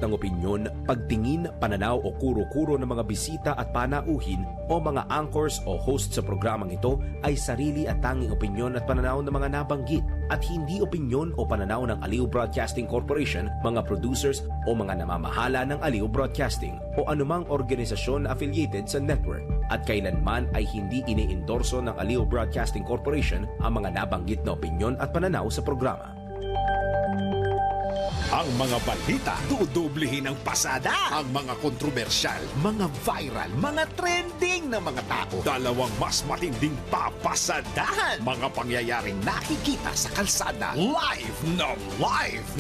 ng opinyon, pagtingin, pananaw o kuro-kuro ng mga bisita at panauhin o mga anchors o host sa programang ito ay sarili at tanging opinyon at pananaw ng mga nabanggit at hindi opinyon o pananaw ng Aliw Broadcasting Corporation, mga producers o mga namamahala ng Aliw Broadcasting o anumang organisasyon na affiliated sa network. At kailanman ay hindi iniendorso ng Aliw Broadcasting Corporation ang mga nabanggit na opinyon at pananaw sa programa. Ang mga balita, dudublehin ng pasada. Ang mga kontrobersyal, mga viral, mga trending na mga tao. Dalawang mas matinding papasadahan. Mga pangyayaring nakikita sa kalsada. Live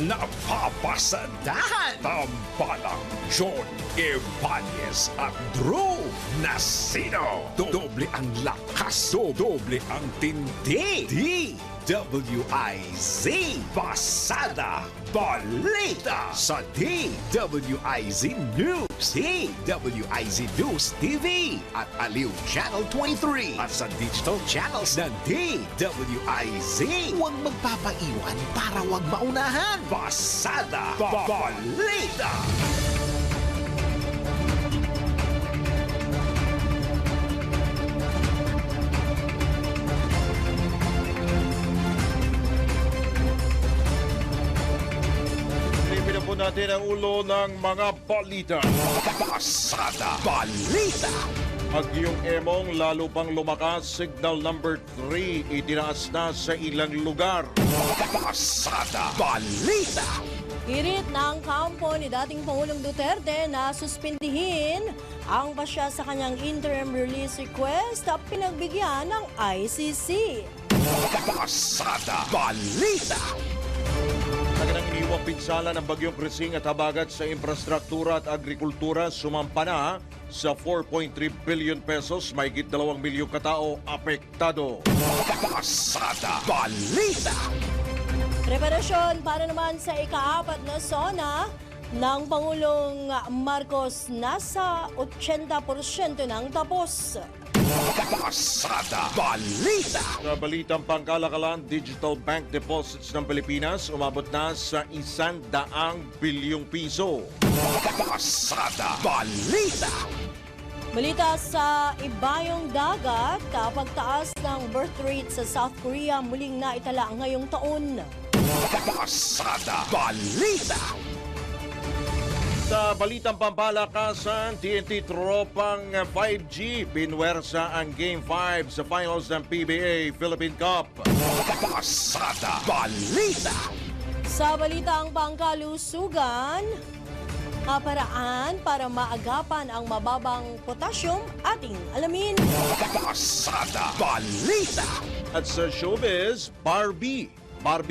na papasadahan. Tambalang John Ibanez at Drew Nasino. Doble ang lakas, doble ang tindi. DWIZ Pasada Balita sa DWIZ News, DWIZ News TV at Aliw Channel 23 at sa digital channels ng DWIZ. Huwag magpapaiwan para huwag maunahan. Pasada Balita. Natin ang ulo ng mga balita. Pasada Balita. Bagyong Emong lalo pang lumakas, signal number 3 itinaas na sa ilang lugar. Pasada Balita. Hirit ng kampo ni dating Pangulong Duterte na suspindihin ang pasya sa kanyang interim release request at pinagbigyan ng ICC. Pasada Balita. Nagandang iniwang pinsala ng bagyong Krising at habagat sa infrastruktura at agrikultura sumampa na sa 4.3 billion pesos, mahigit 2 milyong katao apektado. Pasada Balita. Preparasyon para naman sa ika-4 na SONA ng Pangulong Marcos nasa 80% nang tapos. Pasada Balita. Sa balitang pangkalakalan, digital bank deposits ng Pilipinas umabot na sa 100 bilyong piso. Pasada Balita. Balita sa ibayong dagat, pagtaas ng birth rate sa South Korea muling naitala ngayong taon. Pasada Balita. Sa balitang pampalakasan, TNT tropang 5G, pinwersa ang Game 5 sa finals ng PBA Philippine Cup. Pasada Balita. Sa balitang pangkalusugan, paraan para maagapan ang mababang potasyum ating alamin. Pasada Balita. At sa showbiz, Barbie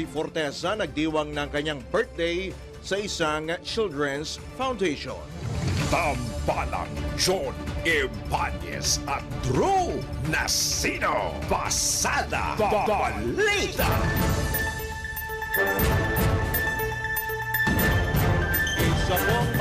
Fortesa nagdiwang ng kanyang birthday sa isang children's foundation. Tambalang John Ibanez at Drew Nasino. Pasada Balita. Isa pong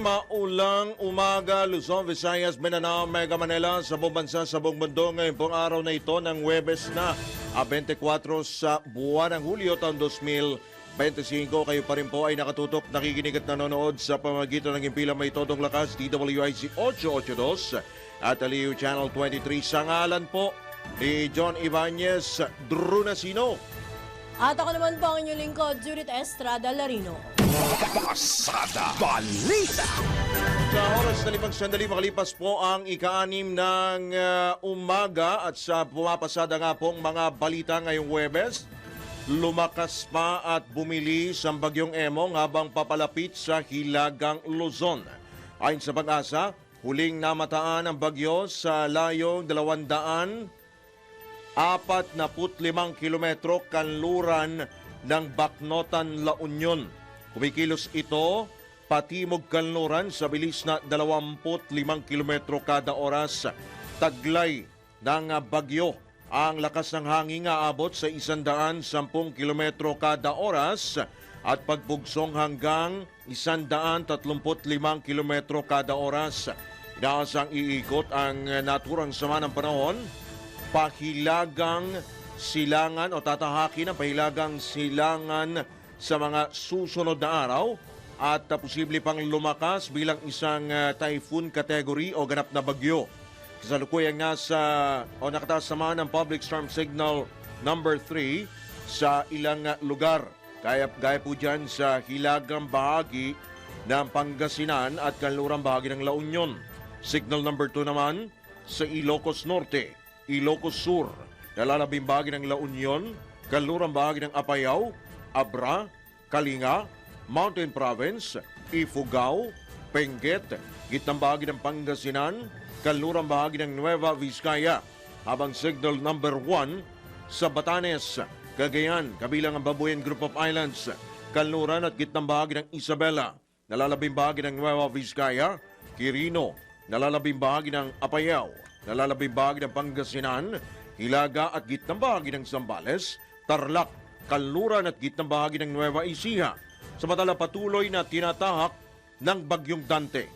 maulang umaga, Luzon, Visayas, Mindanao, Mega Manila sa buong bansa, sa buong mundo. Ngayon pong araw na ito ng Huwebes na 24 sa buwan ng Hulyo taon 2025, kayo pa rin po ay nakatutok, nakikinig at nanonood sa pamamagitan ng impilang may todong lakas, DWIZ 882 at Aliw Channel 23. Sa ngalan po ni John Ibanez, Drew Nasino. At ako naman po ang inyong lingkod, Judith Estrada Larino. Pasada Balita. Sa oras na 5 sandali makalipas po ang ika-6 ng umaga at sa pumapasada nga pong mga balita ngayong Huwebes, lumakas pa at bumilis ang bagyong Emong habang papalapit sa Hilagang Luzon. Ayon sa Pag-asa, huling namataan ang bagyo sa layong 245 kilometro kanluran ng Bacnotan, La Union. Kumikilos ito patimog kanluran sa bilis na 25 kilometro kada oras. Taglay ng bagyo ang lakas ng hangin aabot sa 110 kilometro kada oras at pagbugsong hanggang 135 kilometro kada oras. Inaasang iikot ang naturang sama ng panahon, pahilagang silangan o tatahakin ang pahilagang silangan sa mga susunod na araw at posible pang lumakas bilang isang typhoon category o ganap na bagyo. Kasalukuyan nga nakataas naman ang public storm signal number 3 sa ilang lugar. Gaya po dyan sa hilagang bahagi ng Pangasinan at kanlurang bahagi ng La Union. Signal number 2 naman sa Ilocos Norte, Ilocos Sur, nalalabing bahagi ng La Union, kanlurang bahagi ng Apayao, Abra, Kalinga, Mountain Province, Ifugao, Benguet, gitnang bahagi ng Pangasinan, kanlurang bahagi ng Nueva Vizcaya, habang signal number 1 sa Batanes, Cagayan, kabilang ang Babuyan Group of Islands, kanluran at gitnang bahagi ng Isabela, nalalabing bahagi ng Nueva Vizcaya, Quirino, nalalabing bahagi ng Apayao, nalalabing bahagi ng Pangasinan, Hilaga at gitnang bahagi ng Zambales, Tarlac, kanluran at gitnang bahagi ng Nueva Ecija. Samantala patuloy na tinatahak ng Bagyong Dante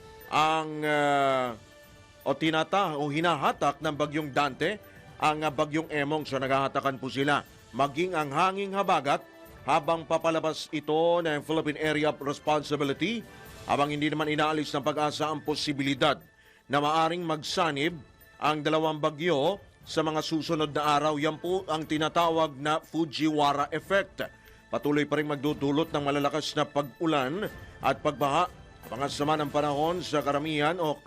hinahatak ng Bagyong Dante ang Bagyong Emong, so naghahatakan po sila. Maging ang hanging habagat habang papalabas ito ng Philippine Area of Responsibility, habang hindi naman inaalis ng pag-asa ang posibilidad na maaring magsanib ang dalawang bagyo sa mga susunod na araw. Yan po ang tinatawag na Fujiwara effect. Patuloy pa rin magdudulot ng malalakas na pag-ulan at pagbaha ang sama ng panahon sa karamihan o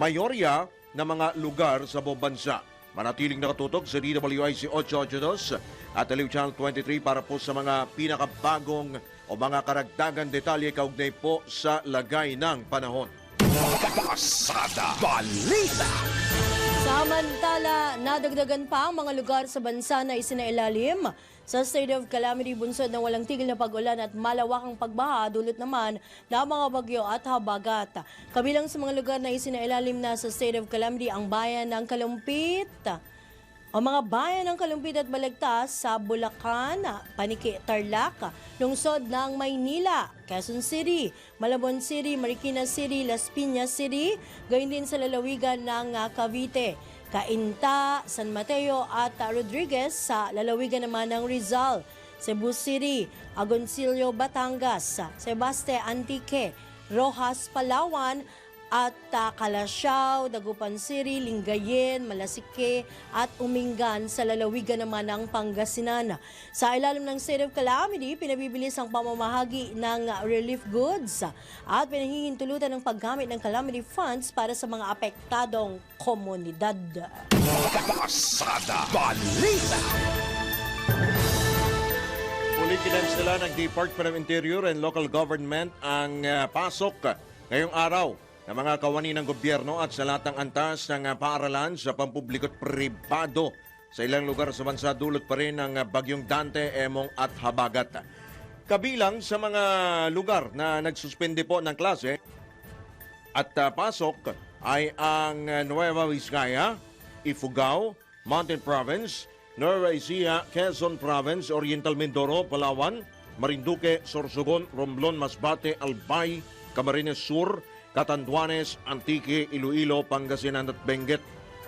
mayorya ng mga lugar sa buong bansa. Manatiling nakatutok sa DWIC 882 at Aliw Channel 23 para po sa mga pinakabagong o mga karagdagan detalye kaugnay po sa lagay ng panahon. Pasada Balita. Samantala, nadagdagan pa ang mga lugar sa bansa na isinailalim sa state of calamity, bunsod ng walang tigil na pag-ulan at malawakang pagbaha, dulot naman ng mga bagyo at habagat. Kabilang sa mga lugar na isinailalim na sa state of calamity ang bayan ng Kalumpit, o mga bayan ng Kalumpit at Balagtas sa Bulacan, Paniki, Tarlac, lungsod ng Maynila, Quezon City, Malabon City, Marikina City, Las Piñas City, gayon din sa lalawigan ng Cavite, Cainta, San Mateo at Rodriguez sa lalawigan naman ng Rizal, Cebu City, Agoncillo, Batangas, Sebaste, Antique, Rojas, Palawan at Calasiao, Dagupan City, Lingayen, Malasike at Umingan sa lalawigan naman ng Pangasinan. Sa ilalim ng state of calamity, pinabibilis ang pamamahagi ng relief goods at pinahihintulutan ng paggamit ng calamity funds para sa mga apektadong komunidad. Pasada Balita. Uli kinansela ng Department of Interior and Local Government ang pasok ngayong araw ng mga kawani ng gobyerno at sa lahat ng antas ng paaralan sa pampubliko at pribado sa ilang lugar sa bansa, dulot pa rin ng Bagyong Dante, Emong at Habagat. Kabilang sa mga lugar na nagsuspende po ng klase at pasok ay ang Nueva Vizcaya, Ifugao, Mountain Province, Nueva Ecija, Quezon Province, Oriental Mindoro, Palawan, Marinduque, Sorsogon, Romblon, Masbate, Albay, Camarines Sur, Catanduanes, Antique, Iloilo, Pangasinan at Benguet.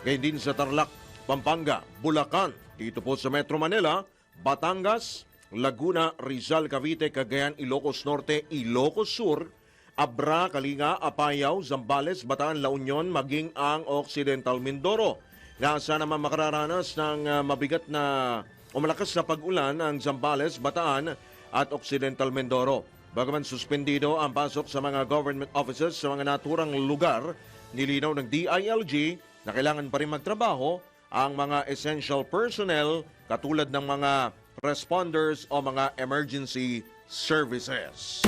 Ngayon din sa Tarlac, Pampanga, Bulacan. Dito po sa Metro Manila, Batangas, Laguna, Rizal, Cavite, Cagayan, Ilocos Norte, Ilocos Sur, Abra, Kalinga, Apayao, Zambales, Bataan, La Union, maging ang Occidental Mindoro. Nasa naman makararanas ng mabigat na o malakas na pag-ulan ang Zambales, Bataan at Occidental Mindoro. Bagaman suspendido ang pasok sa mga government offices sa mga naturang lugar, nilinaw ng DILG na kailangan pa rin magtrabaho ang mga essential personnel katulad ng mga responders o mga emergency services.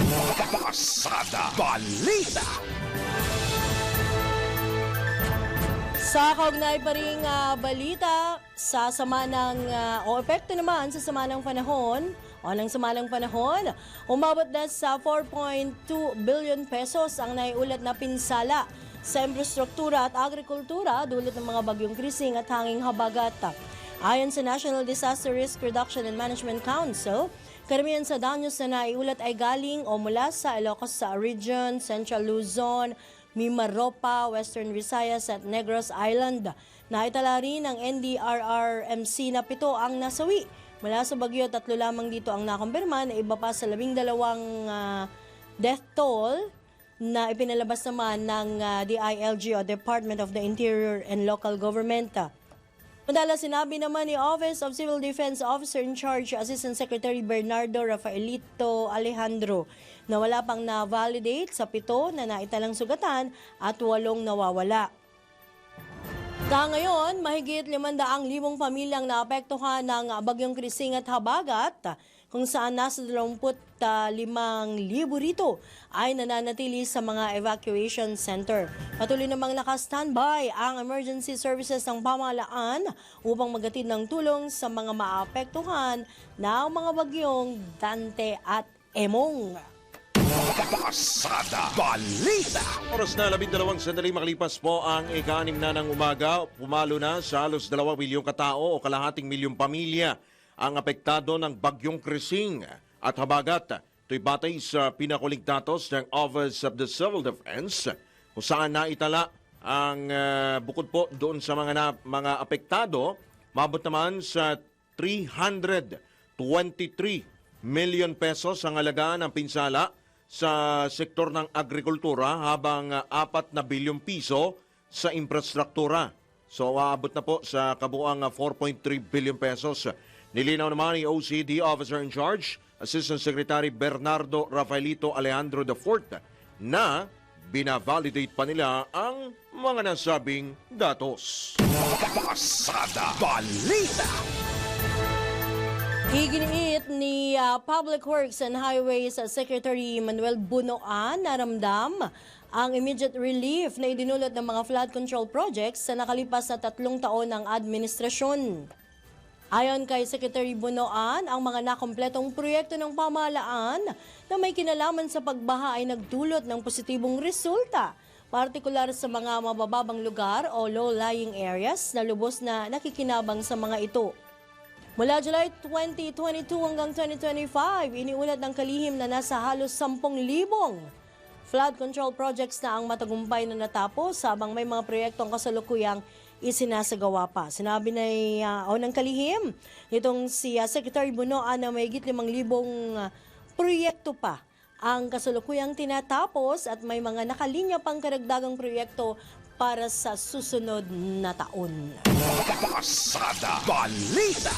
Pasada Balita. Sa kaugnay pa ring balita, sa sama ng o epekto naman sa sama ng panahon o ng samalang panahon, umabot na sa 4.2 billion pesos ang naiulat na pinsala sa infrastruktura at agrikultura dulot ng mga bagyong Krising at hanging habagat. Ayon sa National Disaster Risk Reduction and Management Council, karamihan sa danyos na naiulat ay galing o mula sa Ilocos Region, Central Luzon, Mimaropa, Western Visayas at Negros Island. Naitala rin ng NDRRMC na 7 ang nasawi. Mula sa bagyo, 3 lamang dito ang nakumpirma na iba pa sa 12 death toll na ipinalabas naman ng DILG o Department of the Interior and Local Government. Mandala, sinabi naman ni Office of Civil Defense Officer in Charge, Assistant Secretary Bernardo Rafaelito Alejandro, na wala pang na-validate sa 7 na naitalang sugatan at 8 nawawala. Ngayon, mahigit 500,000 pamilyang naapektuhan ng Bagyong Krising at Habagat, kung saan nasa 25,000 rito ay nananatili sa mga evacuation center. Patuloy namang naka-standby ang emergency services ng pamahalaan upang magatid ng tulong sa mga maapektuhan ng mga bagyong Dante at Emong. Pasada Balita. Oras na 12 sandali makalipas po ang ika-6 na ng umaga. Pumalo na sa halos 2 milyong katao o kalahating milyong pamilya ang apektado ng Bagyong Krising at Habagat. Ito'y batay sa pinakuling datos ng Office of the Civil Defense kung saan naitala ang bukod po doon sa mga apektado, mabot naman sa 323 million pesos ang halaga ng pinsala sa sektor ng agrikultura habang 4 na bilyong piso sa infrastruktura. So aabot na po sa kabuang 4.3 billion pesos. Nilinaw naman ni OCD Officer in Charge, Assistant Secretary Bernardo Rafaelito Alejandro IV, na binavalidate pa nila ang mga nasabing datos. Pasada Balita. Iginiit ni Public Works and Highways Secretary Manuel Bunoan na ramdam ang immediate relief na idinulot ng mga flood control projects sa nakalipas na 3 taon ng administrasyon. Ayon kay Secretary Bunoan, ang mga nakompletong proyekto ng pamahalaan na may kinalaman sa pagbaha ay nagdulot ng positibong resulta, partikular sa mga mabababang lugar o low-lying areas na lubos na nakikinabang sa mga ito. Mula July 2022 hanggang 2025, iniulat ng kalihim na nasa halos 10,000 flood control projects na ang matagumpay na natapos habang may mga proyektong kasalukuyang isinasagawa pa. Sinabi ng kalihim nitong si Secretary Bunoan na may higit 5,000 proyekto pa ang kasalukuyang tinatapos at may mga nakalinya pang karagdagang proyekto para sa susunod na taon. Pasada Balita.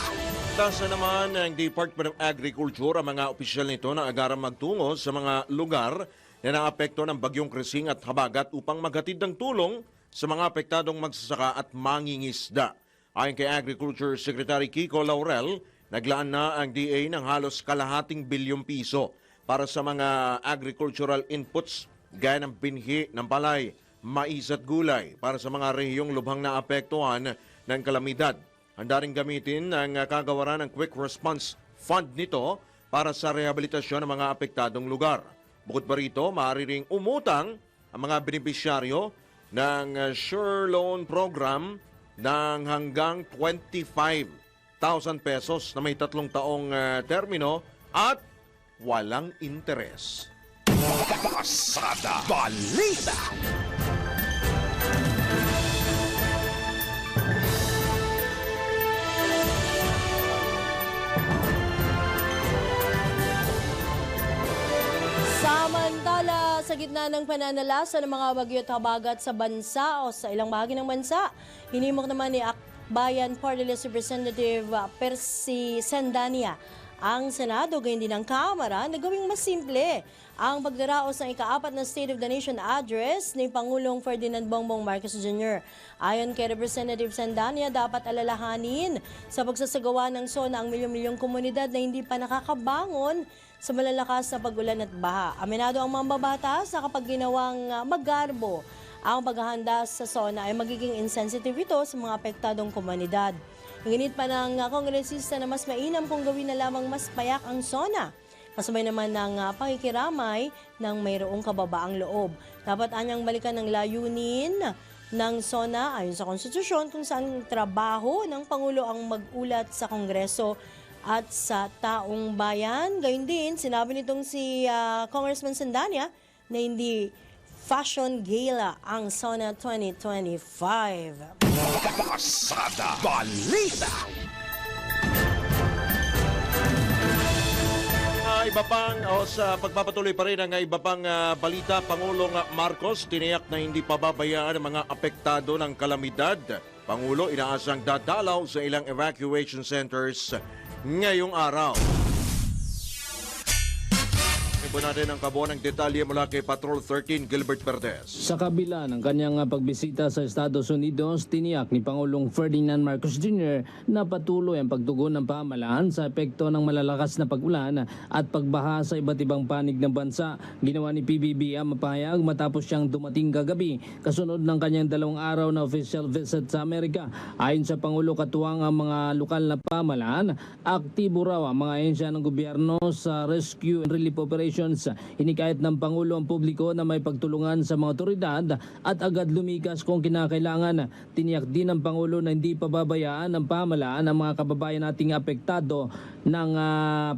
Tasa naman ng Department of Agriculture ang mga opisyal nito na agarang magtungo sa mga lugar na naapekto ng Bagyong Krising at Habagat upang maghatid ng tulong sa mga apektadong magsasaka at mangingisda. Ayon kay Agriculture Secretary Kiko Laurel, naglaan na ang DA ng halos kalahating bilyong piso para sa mga agricultural inputs gaya ng binhi ng palay, mais at gulay para sa mga rehiyong lubhang naapektuhan ng kalamidad. Handa rin gamitin ang kagawaran ng Quick Response Fund nito para sa rehabilitasyon ng mga apektadong lugar. Bukod pa rito, maaari ring umutang ang mga benepisyaryo ng Sure Loan Program ng hanggang 25,000 pesos na may 3 taong termino at walang interes. Pasada Balita. Samantala, sa gitna ng pananalasa ng mga bagyo at habagat sa bansa o sa ilang bahagi ng bansa, hinimok naman ni Akbayan Party List Representative Percy Sendania ang Senado, gayon din ang Kamara, na gawing mas simple ang pagdaraos ng ika-4 na State of the Nation Address ni Pangulong Ferdinand Bongbong Marcos Jr. Ayon kay Representative Sendania, dapat alalahanin sa pagsasagawa ng SONA ang milyong-milyong komunidad na hindi pa nakakabangon sa malalakas na pag-ulan at baha. Aminado ang mambabatas na kapag ginawang magarbo ang paghahanda sa SONA ay magiging insensitive ito sa mga apektadong komunidad. Hinginit pa ng kongresista na mas mainam kung gawin na lamang mas payak ang SONA. Kasabay naman ng pakikiramay ng mayroong kababaang loob. Dapat anyang balikan ng layunin ng SONA ayon sa konstitusyon kung saan trabaho ng Pangulo ang mag-ulat sa Kongreso at sa taong bayan. Gayun din, sinabi nitong si Congressman Sendania na hindi fashion gala ang SONA 2025. Pasada Balita. Sa pagpapatuloy pa rin ang iba pang balita, Pangulong Marcos tiniyak na hindi pababayaan ang mga apektado ng kalamidad. Pangulo inaasang dadalaw sa ilang evacuation centers ngayong araw. Ipo natin ang kabuuan ng detalye mula kay Patrol 13 Gilbert Verdes. Sa kabila ng kanyang pagbisita sa Estados Unidos, tiniyak ni Pangulong Ferdinand Marcos Jr. na patuloy ang pagtugon ng pamahalaan sa epekto ng malalakas na pag-ulan at pagbaha sa iba't ibang panig ng bansa. Ginawa ni PBB ang mapahayag matapos siyang dumating kagabi kasunod ng kanyang 2 araw na official visit sa Amerika. Ayon sa Pangulo, katuwang ang mga lokal na pamahalaan, aktibo raw ang mga ahensya ng gobyerno sa rescue and relief operations. Hinikayat ng Pangulo ang publiko na may pagtulungan sa mga otoridad at agad lumikas kung kinakailangan. Tiniyak din ng Pangulo na hindi pababayaan ng pamahalaan ang mga kababayan nating apektado ng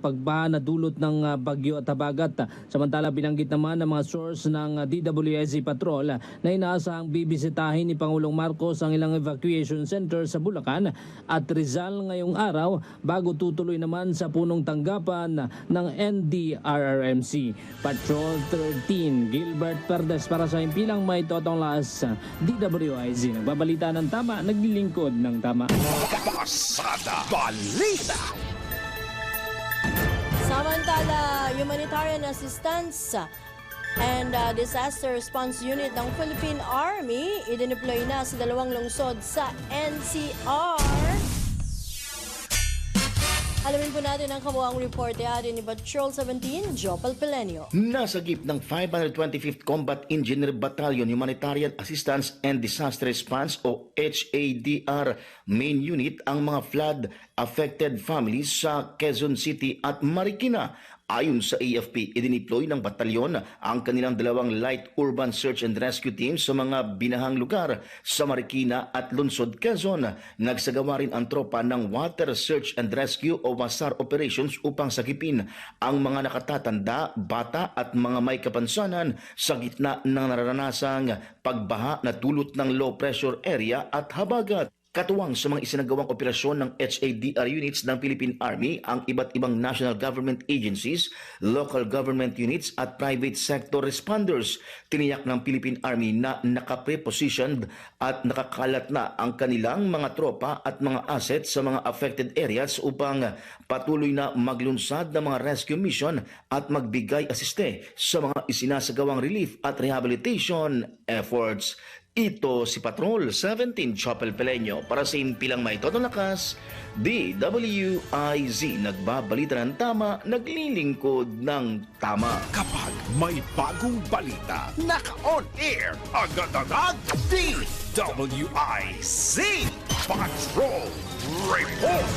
pagbaha na dulot ng bagyo at habagat. Samantala, binanggit naman ng mga source ng DWIZ Patrol na inaasahang bibisitahin ni Pangulong Marcos ang ilang evacuation center sa Bulacan at Rizal ngayong araw bago tutuloy naman sa punong tanggapan ng NDRRMC. Patrol 13 Gilbert Verdes para sa Himpilang May Totong Laas, DWIZ. Nagbabalita ng tama, naglilingkod ng tama. Pasada Balita. Samantala, humanitarian assistance and disaster response unit ng Philippine Army idineploy na sa 2 lungsod sa NCR. Alamin po natin ang kabuang report ni Patrol 17, Jopel Pelenio. Nasagip ng 525th Combat Engineer Battalion Humanitarian Assistance and Disaster Response o HADR Main Unit ang mga flood-affected families sa Quezon City at Marikina. Ayon sa AFP, idineploy ng batalyon ang kanilang 2 light urban search and rescue teams sa mga binahang lugar sa Marikina at Lungsod, Quezon. Nagsagawa rin ang tropa ng Water Search and Rescue o WASAR operations upang sagipin ang mga nakatatanda, bata at mga may kapansanan sa gitna ng nararanasang pagbaha na dulot ng low pressure area at habagat. Katuwang sa mga isinagawang operasyon ng HADR units ng Philippine Army ang iba't ibang national government agencies, local government units at private sector responders. Tiniyak ng Philippine Army na nakaprepositioned at nakakalat na ang kanilang mga tropa at mga assets sa mga affected areas upang patuloy na maglunsad ng mga rescue mission at magbigay asiste sa mga isinasagawang relief at rehabilitation efforts. Ito si Patrol 17 Chopel Pelenio para sa Himpilang May Totong Lakas, DWIZ. Nagbabalita ng tama, naglilingkod ng tama. Kapag may bagong balita, naka-on air, agad-agad, DWIZ Patrol Report.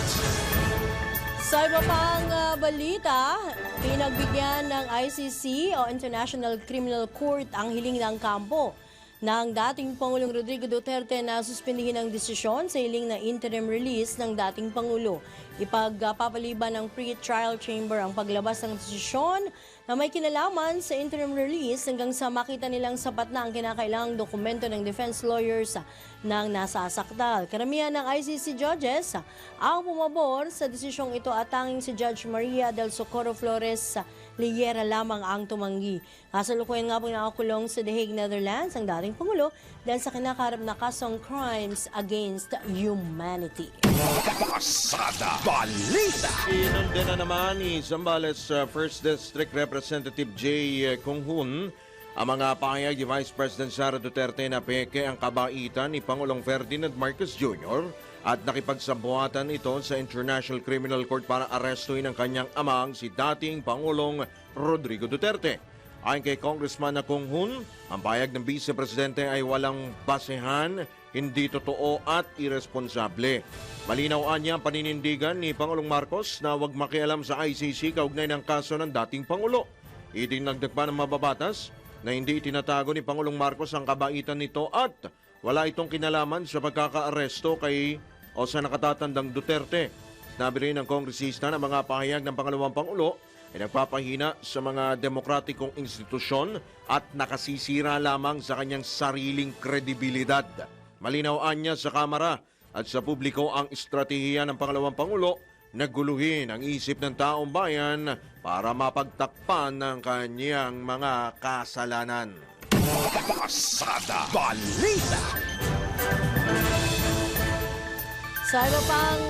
Sa iba pang balita, pinagbigyan ng ICC o International Criminal Court ang hiling ng kampo ng dating Pangulong Rodrigo Duterte na suspindihin ang desisyon sa hiling na interim release ng dating Pangulo. Ipagpapaliban ng pre-trial chamber ang paglabas ng desisyon na may kinalaman sa interim release hanggang sa makita nilang sapat na ang kinakailangang dokumento ng defense lawyers ng nasasakdal. Karamihan ng ICC judges ang pumabor sa desisyong ito at tanging si Judge Maria del Socorro Flores Liera lamang ang tumanggi. Kasalukuyan nga po nakakulong sa The Hague, Netherlands ang dating Pangulo dahil sa kinakaharap na kasong crimes against humanity. Pasada Balita. Inundi na naman ni Zambales 1st District Representative J. Konghun ang mga pahayag ni Vice President Sara Duterte na peke ang kabaitan ni Pangulong Ferdinand Marcos Jr. at nakipagsabuhatan ito sa International Criminal Court para arestuhin ang kanyang amang si dating Pangulong Rodrigo Duterte. Ayon kay Congressman na Konghun, ang pahayag ng Vice Presidente ay walang basehan, hindi totoo at irresponsable. Malinaw niya ang paninindigan ni Pangulong Marcos na huwag makialam sa ICC kaugnay ng kaso ng dating Pangulo. Idinagdag pa ng mababatas na hindi itinatago ni Pangulong Marcos ang kabaitan nito at wala itong kinalaman sa pagkakaaresto kay o sa nakatatandang Duterte. Sinabi rin ng kongresista na mga pahayag ng pangalawang Pangulo ay nagpapahina sa mga demokratikong institusyon at nakasisira lamang sa kanyang sariling kredibilidad. Malinaw niya sa Kamara at sa publiko ang estratehiya ng pangalawang Pangulo naguluhin ang isip ng taong bayan para mapagtakpan ng kanyang mga kasalanan. Pasada Balita. Sa iba pang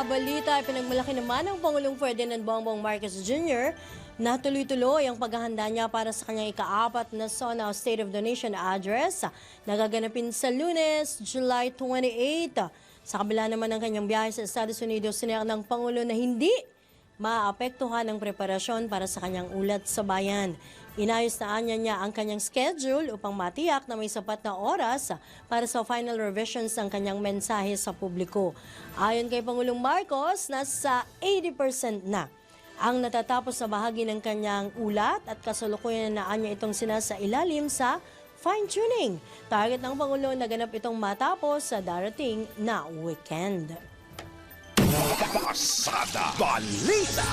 balita, pinagmalaki naman ng Pangulong Ferdinand Bongbong Marcos Jr. na tuloy-tuloy ang paghahanda niya para sa kanyang ika-4 na SONA State of the Nation address na gaganapin sa Lunes, July 28. Sa kabila naman ng kanyang biyahe sa Estados Unidos, sinayak ng Pangulo na hindi maapektuhan ang preparasyon para sa kanyang ulat sa bayan. Inayos na niya ang kanyang schedule upang matiyak na may sapat na oras para sa final revisions ng kanyang mensahe sa publiko. Ayon kay Pangulong Marcos, nasa 80% na ang natatapos na bahagi ng kanyang ulat at kasalukuyan na niya itong sinasailalim sa fine-tuning. Target ng Pangulo na ganap itong matapos sa darating na weekend. Pasada Balita.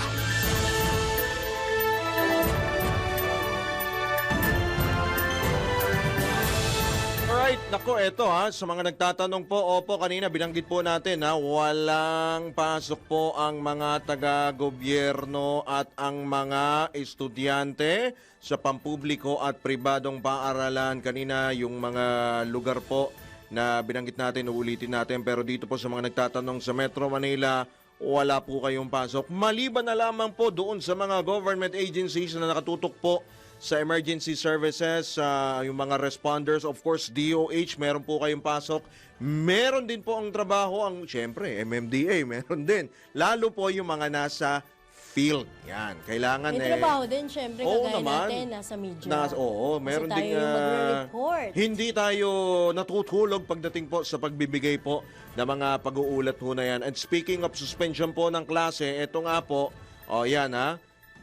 Alright, nako, eto sa mga nagtatanong po, opo, kanina binanggit po natin walang pasok po ang mga taga-gobyerno at ang mga estudyante sa pampubliko at pribadong paaralan. Kanina yung mga lugar po na binanggit natin, uulitin natin, pero dito po sa mga nagtatanong sa Metro Manila, wala po kayong pasok. Maliban na lamang po doon sa mga government agencies na nakatutok po sa emergency services, yung mga responders, of course, DOH, meron po kayong pasok. Meron din po ang trabaho, syempre, MMDA, meron din. Lalo po yung mga nasa field. Yan, kailangan May trabaho din, syempre, kagaya naman. natin, nasa media. Meron tayo din. yung magre-report. Hindi tayo natutulog pagdating po sa pagbibigay po ng mga pag-uulat ho na yan. And speaking of suspension po ng klase, eto nga po, yan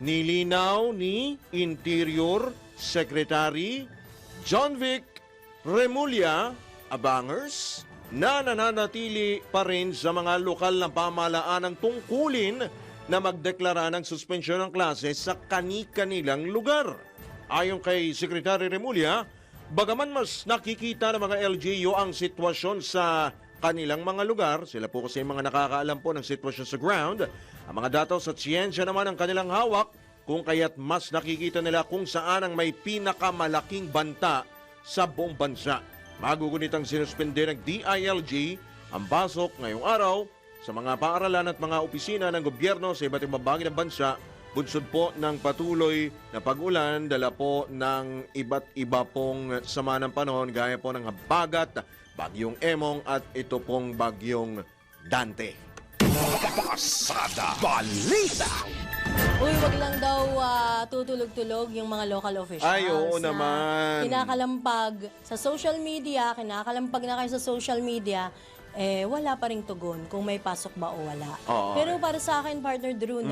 nilinaw ni Interior Secretary John Vic Remulla Abangers na nananatili pa rin sa mga lokal na pamahalaan ang tungkulin na magdeklara ng suspensyon ng klase sa kani-kanilang lugar. Ayon kay Secretary Remulla, bagaman mas nakikita ng mga LGU ang sitwasyon sa kanilang mga lugar, sila po kasi mga nakakaalam po ng sitwasyon sa ground, ang mga datos at siyensya naman ang kanilang hawak, kung kaya't mas nakikita nila kung saan ang may pinakamalaking banta sa buong bansa. Magugunitang sinuspende ng DILG ang pasok ngayong araw sa mga paaralan at mga opisina ng gobyerno sa iba't ibang bahagi ng bansa, bunsod po ng patuloy na pag-ulan, dala po ng iba't iba pong sama ng panahon gaya po ng habagat, bagyong Emong at ito pong bagyong Dante. Pasada Balita. Uy, wag lang daw tutulog-tulog yung mga local officials. Ay, oo na naman. Kinakalampag sa social media, kinakalampag na kayo sa social media, wala pa ring tugon kung may pasok ba o wala. Oo. Pero para sa akin, partner Drew,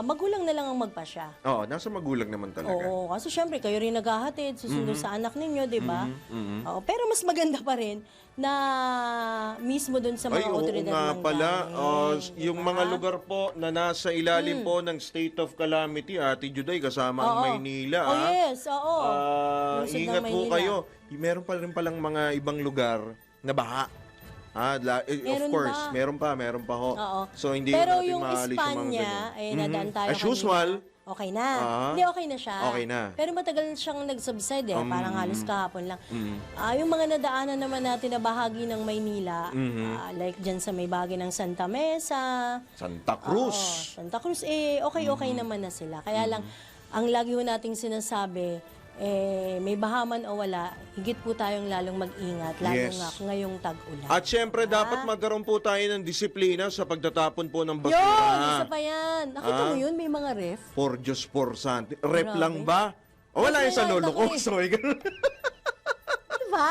magulang na lang ang magpasya. Oo, nasa magulang naman talaga. Oo, kasi syempre kayo rin naghahatid, susundo sa anak ninyo, di ba? Oo, pero mas maganda pa rin na mismo dun sa mga otoridad nga ng pala. galing, Yung di ba? mga lugar po na nasa ilalim po ng state of calamity, Ate Juday, kasama ang Oo. Maynila. Oh, yes, oo. Lungsod ng Ingat po Maynila. kayo. Meron pa rin palang mga ibang lugar na baha. Of Meron course, pa. meron pa ho. Oo. So hindi Pero natin yung maalis mga Espanya, ganyan. nadaan tayo As usual, Okay na. Hindi, okay na siya. Okay na. Pero matagal siyang nag-subside parang halos kahapon lang. Yung mga nadaanan naman natin na bahagi ng Maynila, like dyan sa may bahagi ng Santa Mesa, Santa Cruz. Santa Cruz, okay naman na sila. Kaya lang, ang lagi ho nating sinasabi, may bahaman o wala, higit po tayong lalong mag-ingat, lalo Yes. nga ngayong tag-ulan. At syempre, dapat magkaroon po tayo ng disiplina sa pagtatapon po ng basura. Yun, isa pa yan. Nakita mo yun, may mga ref. For Diyos for Santi. Rep Grabe. lang ba? O wala Ref yun sa lang, lolo ko. ako eh. Sorry. Diba?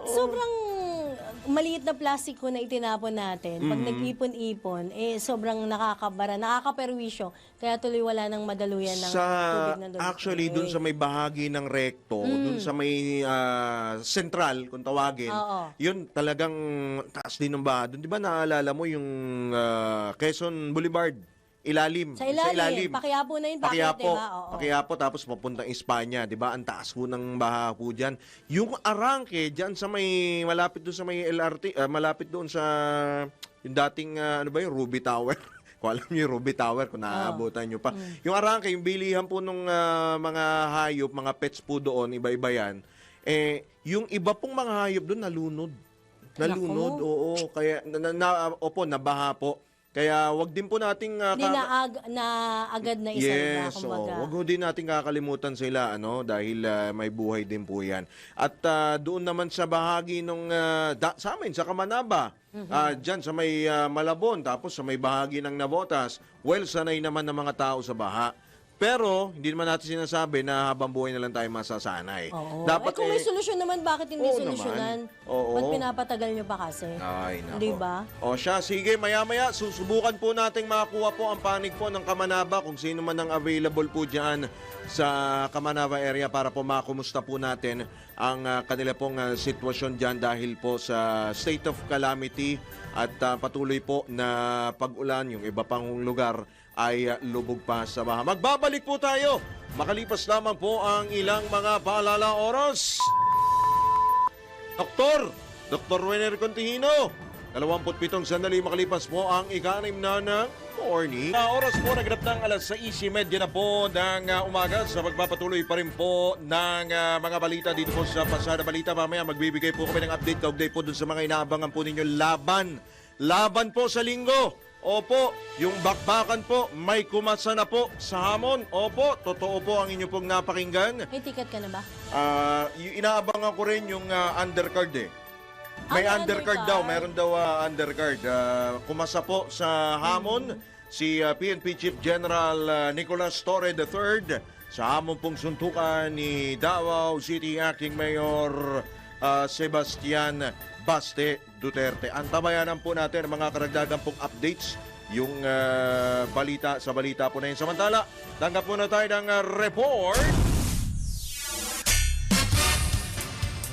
Sobrang maliit na plastiko na itinapon natin. Pag nag-ipon-ipon, sobrang nakakaperwisyo. Kaya tuloy wala nang madaluyan ng tubig na doon. Actually, dun sa may bahagi ng rekto, dun sa may central, kung tawagin, Oo. yun talagang taas din ng baha. Dun, di ba naalala mo yung Quezon Boulevard? Ilalim. Sa ilalim. Pakiapo na yun. Pakiapo. Diba? Oo. Pakiapo tapos papuntang Espanya, 'di ba? Ang taas po ng baha po diyan. Yung arangke diyan sa may malapit doon sa may LRT, malapit doon sa yung dating ano ba yung Ruby Tower. kung alam niyo, Ruby Tower, kung naaabutan niyo pa. Yung Arangke, yung bilihan po nung mga hayop, mga pets po doon, iba-iba yan. Yung iba pong mga hayop doon, nalunod. Nalunod, oo. Kaya, nabaha po. Kaya wag din po nating Hindi na agad na isa na, yes, kumbaga. wag ho din nating kakalimutan sila dahil may buhay din po 'yan. At doon naman sa bahagi nung sa amin sa Kamanaba, diyan sa may Malabon tapos sa may bahagi ng Navotas, well sanay naman ng mga tao sa baha. Pero hindi naman natin sinasabi na habang buhay na lang tayo masasanay. Oo. Dapat kung may solusyon naman, bakit hindi Oo solusyonan? naman. Oo. Ba't pinapatagal nyo pa kasi? Ay, nako. Di ba? O siya, sige, maya-maya, susubukan po nating makakuha po ang panig po ng Kamanaba kung sino man ang available po dyan sa Kamanaba area para po makumusta po natin ang kanila pong sitwasyon dyan dahil po sa state of calamity at patuloy po na pag-ulan, yung iba pang lugar ay lubog pa sa baha. Magbabalik po tayo. Makalipas lamang po ang ilang mga paalala oras. Dr. Wenner Contihino, 27 sandali makalipas po ang ika-6 na ng morning. Oras po naganap ng alas 6:30 na po ng umaga sa pagpapatuloy pa rin po ng mga balita dito po sa Pasada Balita. Mamaya magbibigay po kami ng update kaugnay po dun sa mga inaabangan po ninyo laban po sa linggo. Opo, yung bakbakan po, may kumasa na po sa hamon. Opo, totoo po ang inyo pong napakinggan. May ticket ka na ba? Inaabangan ko rin yung undercard eh. May May undercard undercard. daw, meron daw undercard. Kumasa po sa hamon si PNP Chief General Nicolas Torre III sa hamon pong suntukan ni Davao City Acting Mayor Sebastian Baste Duterte. Antabayanan po natin ang mga karagdagan pong updates, yung balita sa balita po na yun. Samantala, tanggap po na tayo ng report.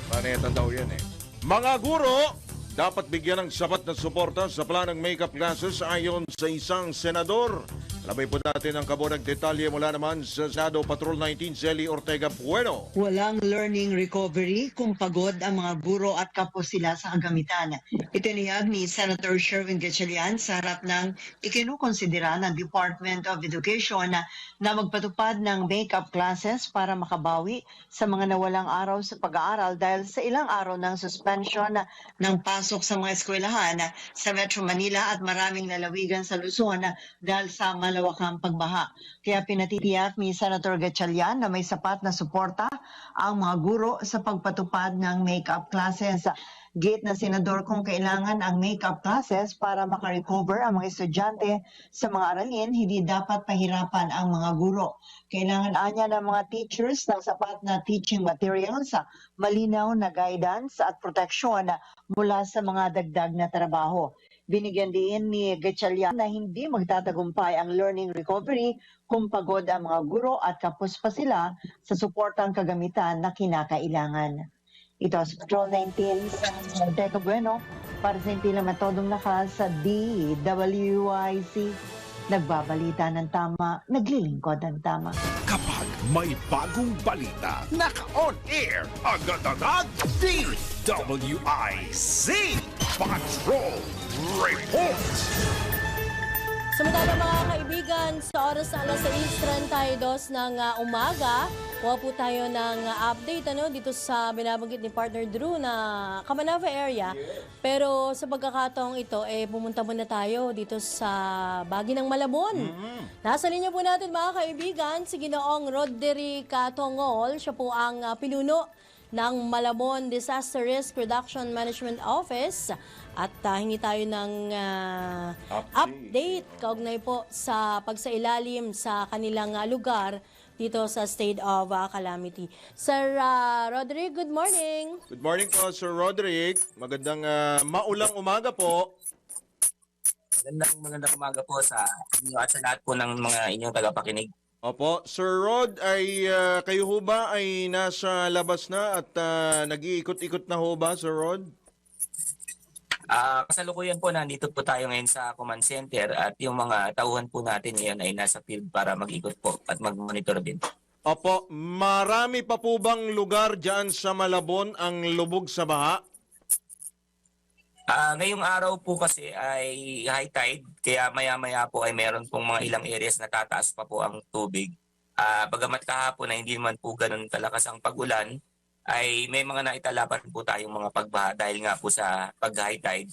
Paneta daw yan eh. Mga guro, dapat bigyan ng sapat na suporta sa planong makeup classes ayon sa isang senador. Labay po natin ang kabunang detalye mula naman sa Senado Patrol 19, Zelly Ortega Bueno. Walang learning recovery kung pagod ang mga guro at kapos sila sa kagamitan. Itinihag ni Senator Sherwin Gatchalian sa harap ng ikinukonsidera ng Department of Education na magpatupad ng makeup classes para makabawi sa mga nawalang araw sa pag-aaral dahil sa ilang araw ng suspension ng pasok sa mga eskwelahan sa Metro Manila at maraming lalawigan sa Luzon dahil sa malawakang pagbaha. Kaya pinatitiyak ni Senator Gatchalian na may sapat na suporta ang mga guro sa pagpatupad ng makeup classes. Gate na senador kung kailangan ang makeup classes para makarecover ang mga estudyante sa mga aralin, hindi dapat pahirapan ang mga guro. Kailangan anya ng mga teachers ng sapat na teaching materials, malinaw na guidance at proteksyon mula sa mga dagdag na trabaho. Binigyan din ni Gatchalian na hindi magtatagumpay ang learning recovery kung pagod ang mga guro at kapos pa sila sa suportang kagamitan na kinakailangan. Ito sa Patrol 19 sa Ortega Bueno para sa Impila Matodong Lakas sa DWIC. Nagbabalita ng tama, naglilingkod ng tama. Kapag may bagong balita, naka-on air agad-agad DWIC Patrol Report. Samantala mga kaibigan, sa oras na alas 6:32 ng umaga, kuha po tayo ng update dito sa binabanggit ni Partner Drew na Kamanava area. Pero sa pagkakataong ito, pumunta muna tayo dito sa Bagi ng Malabon. Nasa linya po natin mga kaibigan, si Ginoong Roderick Tongol. Siya po ang pinuno ng Malabon Disaster Risk Reduction Management Office. At hingi tayo ng update kaugnay po sa pagsailalim sa kanilang lugar dito sa state of calamity. Sir Roderick, good morning. Good morning po, Sir Roderick. Magandang maulang umaga po. Magandang umaga po sa inyo at sa lahat po ng mga inyong tagapakinig. Opo, Sir Rod, ay kayo ho ba ay nasa labas na at nag-iikot-ikot na ho ba, Sir Rod? Kasalukuyan po, nandito po tayo ngayon sa command center at yung mga tauhan po natin ngayon ay nasa field para mag-ikot po at mag-monitor din. Opo, marami pa po bang lugar dyan sa Malabon ang lubog sa baha? Ngayong araw po kasi ay high tide, Kaya maya-maya po ay meron pong mga ilang areas na tataas pa po ang tubig. Bagamat kahapon na hindi man po ganun kalakas ang pag-ulan, ay may mga naitalapan po tayong mga pagbaha dahil nga po sa pag-high tide,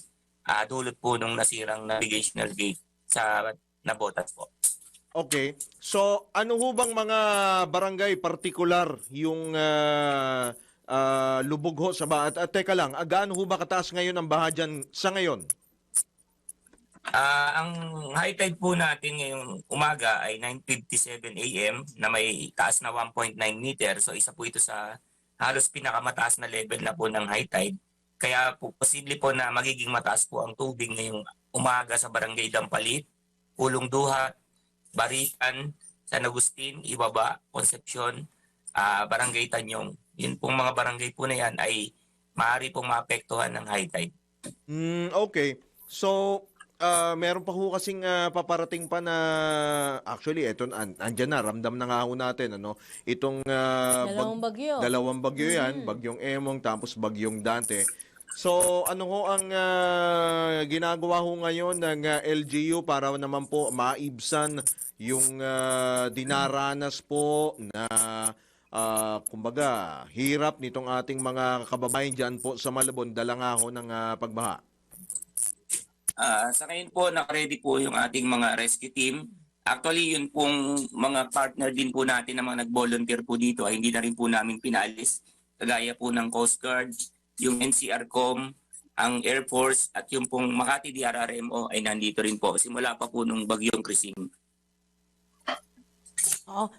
dulot po nung nasirang navigational gate sa Nabotas po. Okay. So, ano ho bang mga barangay partikular yung lubog ho sa baha? At teka lang, gaano ho ba kataas ngayon ang baha dyan sa ngayon? Ang high tide po natin ngayong umaga ay 9:57 AM na may taas na 1.9 meter. So isa po ito sa halos pinakamataas na level na po ng high tide. Kaya po posible po na magiging mataas po ang tubig ngayong umaga sa Barangay Dampalit, Pulong Duhat, Baritan, San Agustin, Ibaba, Concepcion, Barangay Tanyong. Yun pong mga barangay po na yan ay maaari pong maapektuhan ng high tide. Okay. So, meron pa ho kasing paparating pa na actually eto andyan na, ramdam na nga ho natin ano itong dalawang bagyo yan, bagyong Emong tapos bagyong Dante. So ano ho ang ginagawa ho ngayon ng LGU para naman po maibsan yung dinaranas po na kumbaga hirap nitong ating mga kababayan dyan po sa Malabon dala nga ho ng pagbaha? Sa ngayon po, naka-ready po yung ating mga rescue team. Actually, yun pong mga partner din po natin na mga nag-volunteer po dito ay hindi na rin po namin pinalis. Kagaya po ng Coast Guard, yung NCRCOM, ang Air Force at yung pong Makati DRRMO ay nandito rin po. Simula pa po nung bagyong Krising.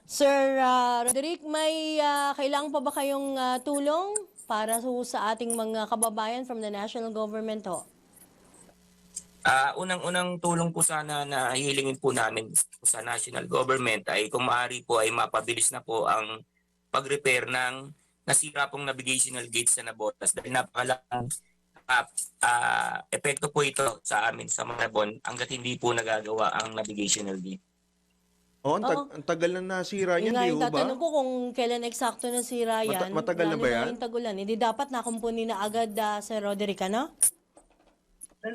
Sir Roderick, may kailangan pa ba kayong tulong para sa ating mga kababayan from the national government ho? Unang-unang tulong po sana na hilingin po namin sa national government ay kung maaari po ay mapabilis na po ang pag-repair ng nasira pong navigational gate sa Nabotas. Dahil napakalaking epekto po ito sa amin sa Malabon hanggat hindi po nagagawa ang navigational gate. Ang tagal na nasira Yun yan, nga di yung ho ba? tatanong ko kung kailan eksakto nasira yan. Matagal na ba yan? Yung tagulan. Hindi dapat nakumpuni na agad Sir Roderick, ano?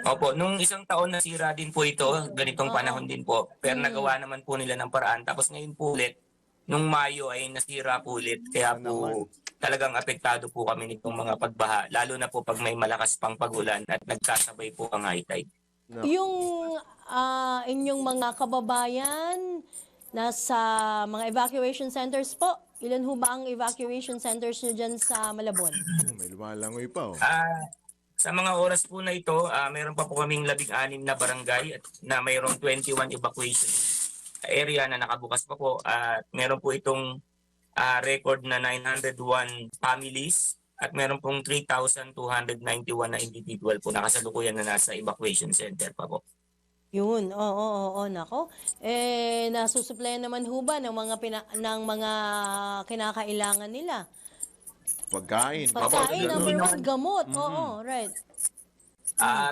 Opo, nung isang taon nasira din po ito, ganitong panahon din po. Pero nagawa naman po nila ng paraan. Tapos ngayon po ulit, nung Mayo ay nasira po ulit. Kaya po talagang apektado po kami nitong mga pagbaha. Lalo na po pag may malakas pang pagulan at nagkasabay po ang high tide. No. Yung inyong mga kababayan nasa mga evacuation centers po, ilan ho ba ang evacuation centers nyo dyan sa Malabon? May lumalangoy pa. Sa mga oras po na ito, meron pa po kaming 16 na barangay at na mayroong 21 evacuation area na nakabukas pa po. At meron po itong record na 901 families at meron pong 3,291 na individual po nakasalukuyan na nasa evacuation center pa po. Yun, oo, nako. Nasusuplayan naman ho ba ng mga kinakailangan nila? Pagkain. Number one, gamot. Oo, right.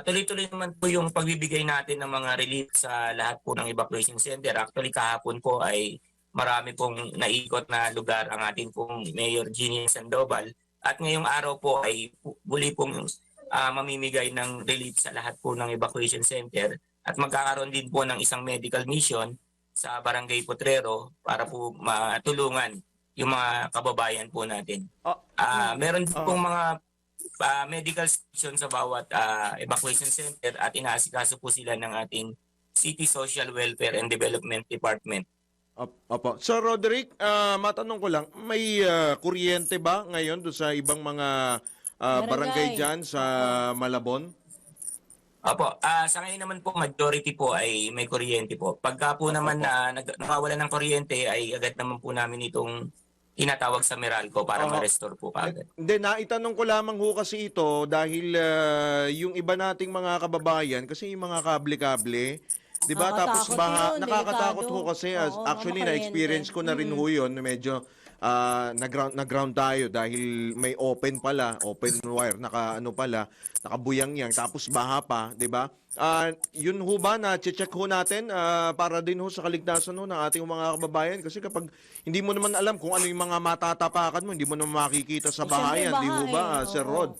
Tuloy-tuloy naman po yung pagbibigay natin ng mga relief sa lahat po ng evacuation center. Actually, kahapon po ay marami pong naikot na lugar ang ating pong Mayor Jeannie Sandoval. At ngayong araw po ay muli pong mamimigay ng relief sa lahat po ng evacuation center. At magkakaroon din po ng isang medical mission sa Barangay Potrero para po matulungan yung mga kababayan po natin. Meron din pong mga medical station sa bawat evacuation center at inaasikaso po sila ng ating City Social Welfare and Development Department. Opo. Sir Roderick, matanong ko lang, may kuryente ba ngayon doon sa ibang mga barangay dyan sa Malabon? Opo, sa ngayon naman po majority po ay may kuryente po. Pagka po naman na nakawala ng kuryente ay agad naman po namin itong tinatawag sa Meralco para ma-restore po agad. Hindi, naitanong ko lamang ho kasi ito dahil yung iba nating mga kababayan, kasi yung mga kable-kable, di ba? Tapos nakakatakot ho kasi. Actually, na-experience ko na rin ho yun. Medyo nag-ground tayo dahil may open wire, nakabuyang-yang, tapos baha pa, di ba? Yun ho ba na check ho natin para din ho sa kaligtasan ho ng ating mga kababayan kasi kapag hindi mo naman alam kung ano yung mga matatapakan mo, hindi mo naman makikita sa bahayan, di ho ba, Sir Rod?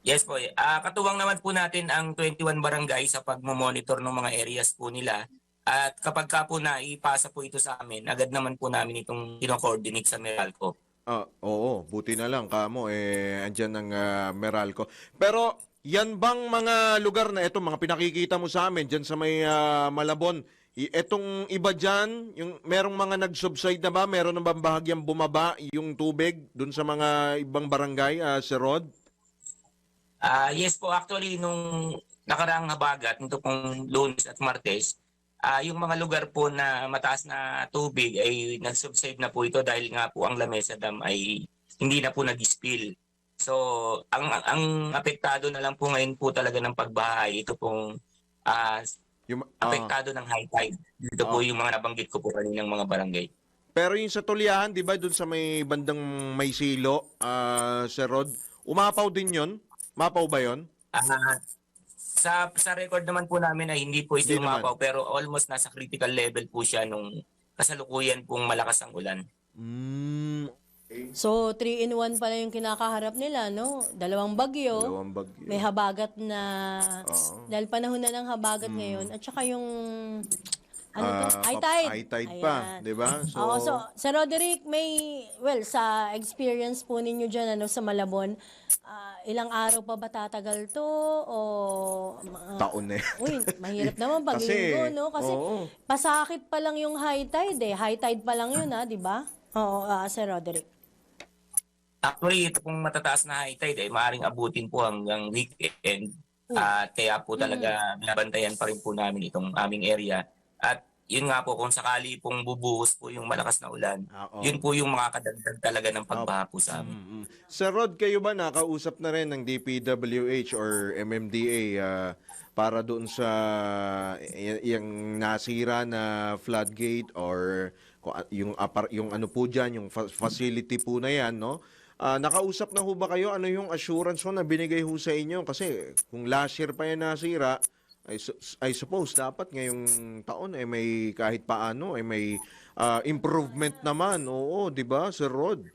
Yes po. Katuwang naman po natin ang 21 barangay sa pagmo-monitor ng mga areas po nila. At kapag ka po naipasa po ito sa amin, agad naman po namin itong kino-coordinate sa Meralco. Oo, buti na lang kamo andyan ang Meralco. Pero yan bang mga lugar na ito, mga pinakikita mo sa amin diyan sa may Malabon, etong iba diyan, yung merong mga nag-subside na ba? Meron na bang bahagyang bumaba yung tubig dun sa mga ibang barangay, Sir Rod? Yes po, actually, nung nakaraang habagat, nito pong Lunes at Martes, yung mga lugar po na mataas na tubig ay nag-subside na po ito dahil nga po ang Lamesa Dam ay hindi na po nag-spill. So, ang apektado na lang po ngayon po talaga ng pagbaha ay ito pong apektado ng high tide. Dito po yung mga nabanggit ko po kaninang mga barangay. Pero yung sa Tulyahan, di ba, dun sa may bandang Maysilo, Sir Rod, umapaw din yun? Mapaw ba yun? Sa record naman po namin ay hindi po ito Hindi naman. umapaw pero almost nasa critical level po siya nung kasalukuyan pong malakas ang ulan. So, 3-in-1 pala yung kinakaharap nila, no? Dalawang bagyo. Dalawang bagyo. May habagat na, Oo. dahil panahon na ng habagat ngayon, at saka yung, ano to? High tide. High tide pa, Ayan. di ba? Oo, so, Sir Roderick, sa experience po ninyo dyan, sa Malabon, ilang araw pa ba tatagal to? O, Taon eh. uy, mahirap naman pag Kasi, linggo, no? Kasi, oo. pasakit pa lang yung high tide, eh. High tide pa lang yun, di ba? Oo, Sir Roderick. Actually, ito pong matataas na high tide ay maaaring abutin po hanggang weekend. At kaya po talaga binabantayan pa rin po namin itong aming area. At yun nga po, kung sakali pong bubuhos po yung malakas na ulan, Oo. yun po yung makakadagdag talaga ng pagbaha po sa amin. Sir Rod, kayo ba nakausap na rin ng DPWH or MMDA para doon sa yung nasira na floodgate or yung ano po dyan, yung facility po na yan, no? Nakausap na ho ba kayo? Ano yung assurance ho na binigay ho sa inyo? Kasi kung last year pa yan nasira, I suppose dapat ngayong taon ay may kahit paano ay may improvement naman. Oo, 'di ba, Sir Rod?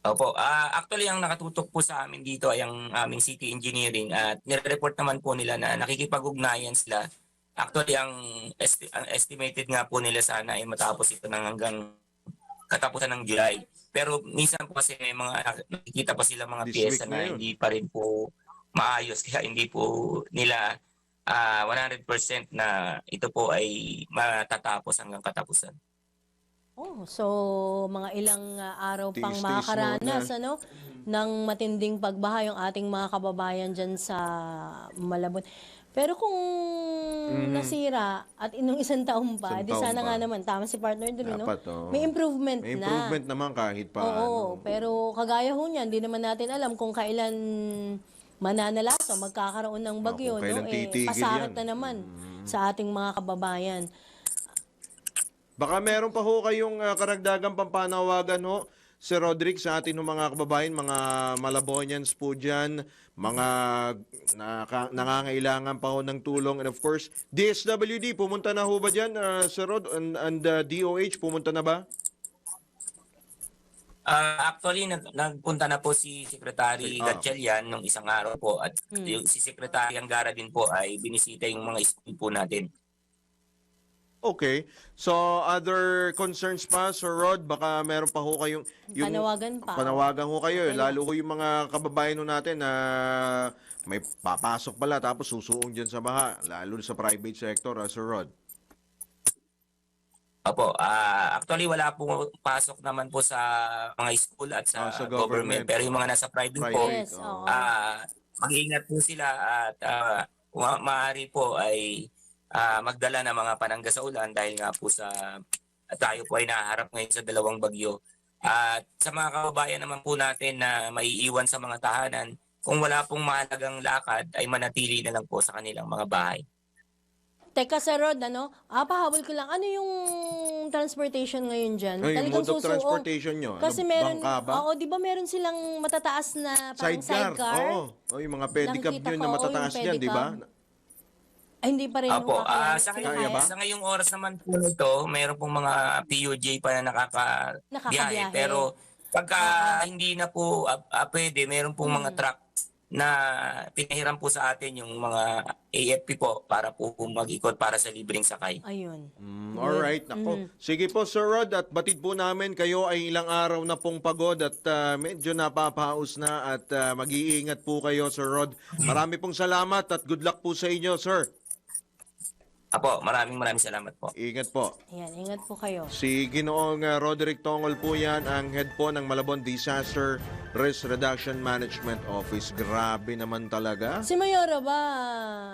Opo, actually ang nakatutok po sa amin dito ay ang aming city engineering at nire-report naman po nila na nakikipag-ugnayan sila. Actually ang estimated nga po nila sana ay matapos ito ng hanggang katapusan ng July. Pero minsan po kasi may mga nakikita pa sila mga This piyesa week na na yun. hindi pa rin po maayos kaya hindi po nila 100% na ito po ay matatapos hanggang katapusan. Oh, so mga ilang araw pang Tiis-tiis makakaranas muna. ng matinding pagbaha yung ating mga kababayan diyan sa Malabon. Pero kung nasira at inong isang taon pa, Isang di taon sana pa. nga naman, tama si partner dun, no? Dapat, oo. May improvement May na. improvement naman kahit Oo, paano. pero kagaya ho niyan, di naman natin alam kung kailan mananalaso, magkakaroon ng bagyo, kung kailan no? titigil Pasakit yan. na naman sa ating mga kababayan. Baka meron pa ho kayong karagdagang pampanawagan ho, Sir Roderick, sa atin ng mga kababayan, mga Malabonians po dyan, mga nangangailangan pa ho ng tulong. And of course, DSWD, pumunta na ho ba dyan, Sir Rod? And DOH, pumunta na ba? Actually, nagpunta na po si Secretary Gatchalian nung isang araw po at yung si Secretary Angara din po ay binisita yung mga school po natin. Okay. So, other concerns pa, Sir Rod? Baka meron pa ho kayong... Panawagan ho kayo. Lalo ho yung mga kababayan ho natin na may papasok pala tapos susuong dyan sa baha. Lalo sa private sector, Sir Rod. Opo, actually wala po pasok naman po sa mga school at sa, Sa government. government. Pero yung mga nasa private, po, Yes, oo. mag-iingat po sila at maaari po ay magdala ng mga panangga sa ulan dahil nga po tayo po ay naharap ngayon sa dalawang bagyo. At sa mga kababayan naman po natin na maiiwan sa mga tahanan, kung wala pong mahalagang lakad ay manatili na lang po sa kanilang mga bahay. Teka, Sir Rod, pahabol ko lang. Ano yung transportation ngayon dyan? Ay, Talagang mode of susuong. transportation nyo. Kasi meron, Bangka ba? oo, di ba meron silang matataas na parang sidecar? Oo. Oh, yung mga pedicab Nakikita nyo ko, na matataas yung yan, di ba? pedicab. Ay, hindi pa rin. Opo, kaya- sa Kaya ba? ngayong oras naman po nito, mayroon pong mga PUJ pa na nakakabiyahe. Nakakabiyahe. Pero pagka hindi na po pwede, mayroon pong mga truck na pinahiram po sa atin yung mga AFP po para po mag-ikot para sa libreng sakay. Ayun. Alright, nako. Sige po, Sir Rod, at batid po namin kayo ay ilang araw na pong pagod at medyo napapahaos na at mag-iingat po kayo, Sir Rod. Marami pong salamat at good luck po sa inyo, Sir. Apo, maraming salamat po. Ingat po. Ayan, ingat po kayo. Si Ginoong Roderick Tongol po yan, ang head po ng Malabon Disaster Risk Reduction Management Office. Grabe naman talaga. Si Mayora ba?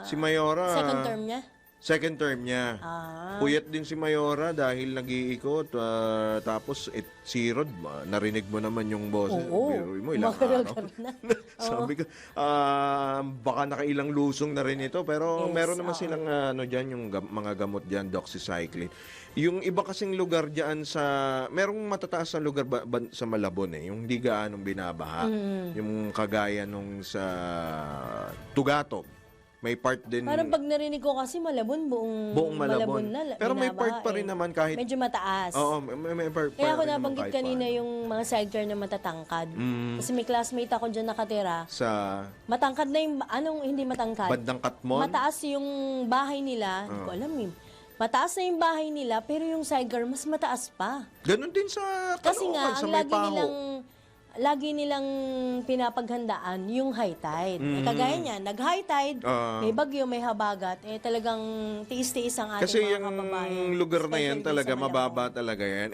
Si Mayora, Second term niya? second term niya. Puyat din si Mayora dahil nag-iikot. Tapos si Rod, narinig mo naman yung boses. Oo. Biruin mo, ilang Makaral araw. na. Sabi ko, baka nakailang lusong na rin ito. Pero Yes, meron naman silang dyan, yung mga gamot dyan, doxycycline. Yung iba kasing lugar dyan sa, merong matataas na lugar sa Malabon eh. Yung hindi gaanong binabaha. Yung kagaya nung sa Tugatog. May part din. Parang pag narinig ko kasi Malabon, buong Malabon. na Pero may binabaha part pa rin naman kahit. Medyo mataas. Oo, may part pa Kaya ako rin naman nabanggit kahit kanina paano. yung mga sidecar na matatangkad. Kasi may classmate ako dyan nakatira. Sa Matangkad na yung, hindi matangkad? bandang Katmon. Mataas yung bahay nila. Hindi ko alam eh. Mataas na yung bahay nila, pero yung sidecar mas mataas pa. Ganun din sa Kasi Caloocan, nga, sa ang may Paho. lagi nilang pinapaghandaan yung high tide. Kagaya niya, nag-high tide, may bagyo, may habagat, talagang tiis-tiis ang ating Kasi mga yung kababayan. lugar na yan Especially talaga, sa Malabon. mababa talaga yan.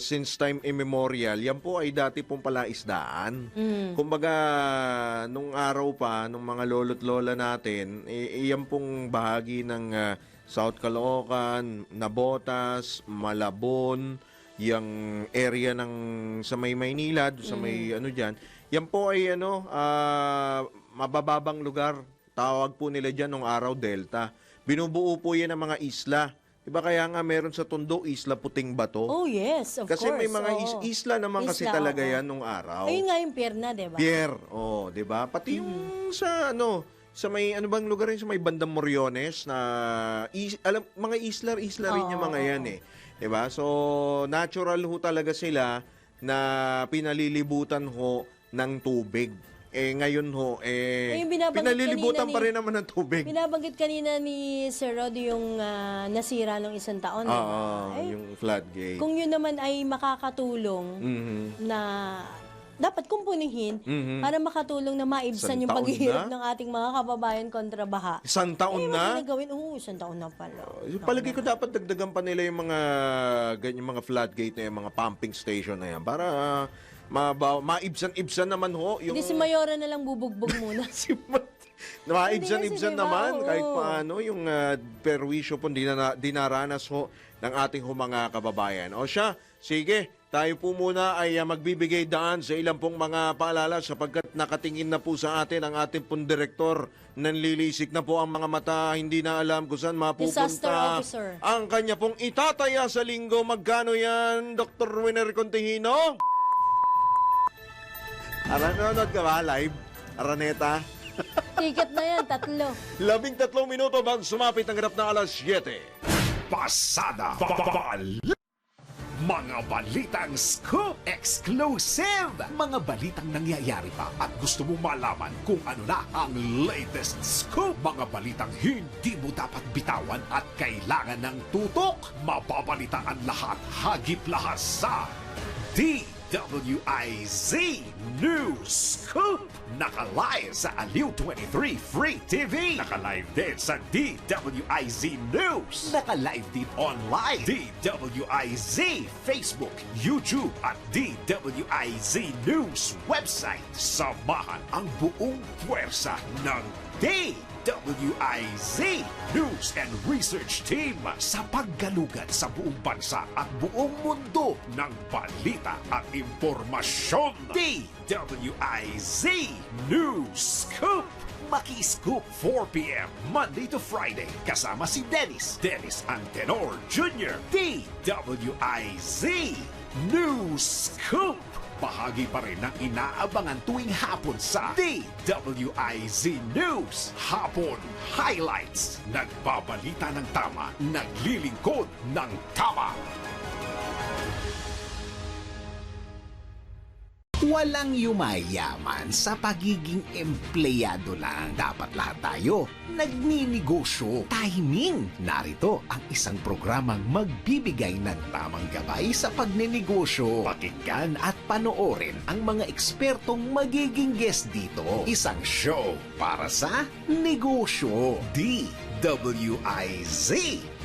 Since time immemorial, yan po ay dati pong palaisdaan. Kumbaga, nung araw pa, nung mga lolo't lola natin, yan pong bahagi ng South Caloocan, Nabotas, Malabon, yung area ng sa may Maynila, sa may ano diyan. Yan po ay mabababang lugar. Tawag po nila diyan nung araw Delta. Binubuo po yan ng mga isla. Diba kaya nga meron sa Tondo, Isla Puting Bato? Oh yes, of Kasi course. may mga oo. isla naman kasi Isla, talaga oo. yan nung araw. Ayun nga yung Pierna, di ba? Pierre, di ba? Pati yung sa sa may ano bang lugar yun, sa may bandang Moriones na mga isla rin yung mga yan eh. 'Di ba? So natural ho talaga sila na pinalilibutan ho ng tubig. Ngayon ho yung binabanggit pinalilibutan kanina pa rin naman ng tubig. Binabanggit kanina ni Sir Rod yung nasira ng isang taon. di ba? Yung floodgate. Kung yun naman ay makakatulong na dapat kumpunihin para makatulong na maibsan Isang yung taon paghihirap na? ng ating mga kababayan kontra baha. Isang taon na? Gawin, isang taon na pala. Palagi ko dapat dagdagan pa nila yung mga ganyan mga floodgate na yung mga pumping station na yan para maibsan-ibsan naman ho yung Hindi si Mayora na lang bubugbog muna. maibsan-ibsan Hindi kasi, diba? naman kahit Oo. paano yung perwisyo po dinaranas ho ng ating mga kababayan. O siya, sige, tayo po muna ay magbibigay daan sa ilang pong mga paalala sapagkat nakatingin na po sa atin ang ating pong direktor. Nanlilisik na po ang mga mata, hindi na alam kung saan Disaster mapupunta officer. ang kanya pong itataya sa linggo. Magkano yan, Dr. Winner Contihino? Nanonood ka ba live? Araneta? Ticket na yan, 3. 13 minuto bago sumapit ang ganap na alas 7. Pasada mga balitang scoop exclusive. Mga balitang nangyayari pa at gusto mo malaman kung ano na ang latest scoop. Mga balitang hindi mo dapat bitawan at kailangan ng tutok. Mababalitaan lahat, hagip lahas sa DWIZ News Scoop. Naka-live sa Aliw 23 Free TV. Naka-live din sa DWIZ News. Naka-live din online. DWIZ Facebook, YouTube at DWIZ News website. Samahan ang buong puwersa ng DWIZ News and Research Team sa paggalugad sa buong bansa at buong mundo ng balita at impormasyon. DWIZ News Scoop. Maki-scoop 4 p.m. Monday to Friday kasama si Dennis Antenor Jr. DWIZ News Scoop. Bahagi pa rin ng inaabangan tuwing hapon sa DWIZ News Hapon Highlights. Nagbabalita ng tama, naglilingkod ng tama. Walang yumayaman sa pagiging empleyado lang. Dapat lahat tayo nagninegosyo. Timing! Narito ang isang programang magbibigay ng tamang gabay sa pagnenegosyo. Pakinggan at panoorin ang mga ekspertong magiging guest dito. Isang show para sa negosyo. DWIZ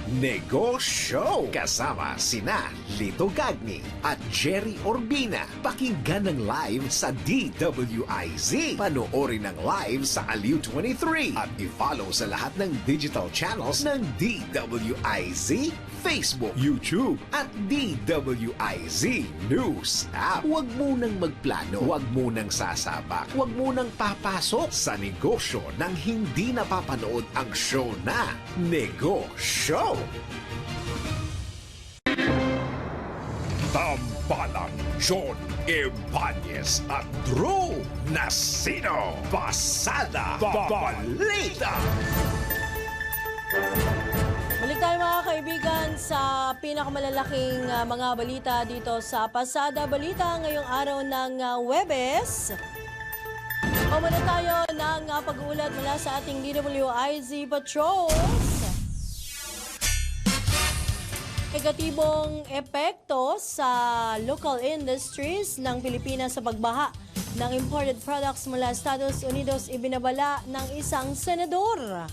Negosyo! Kasama sina Lito Gagni at Jerry Orbina. Pakinggan ng live sa DWIZ. Panoorin ng live sa Aliw 23 at i-follow sa lahat ng digital channels ng DWIZ, Facebook, YouTube at DWIZ News App. Huwag munang magplano, huwag munang sasabak, huwag munang papasok sa negosyo nang hindi napapanood ang show na Negosyo. Tambalang John Ibanez at Drew Nasino. Pasada Balita. Balik tayo mga kaibigan sa pinakamalalaking mga balita dito sa Pasada Balita ngayong araw ng Huwebes. Pumuna tayo ng pag-uulat mula sa ating DWIZ Patrols. Negatibong epekto sa local industries ng Pilipinas sa pagbaha ng imported products mula Estados Unidos ibinabala ng isang senador.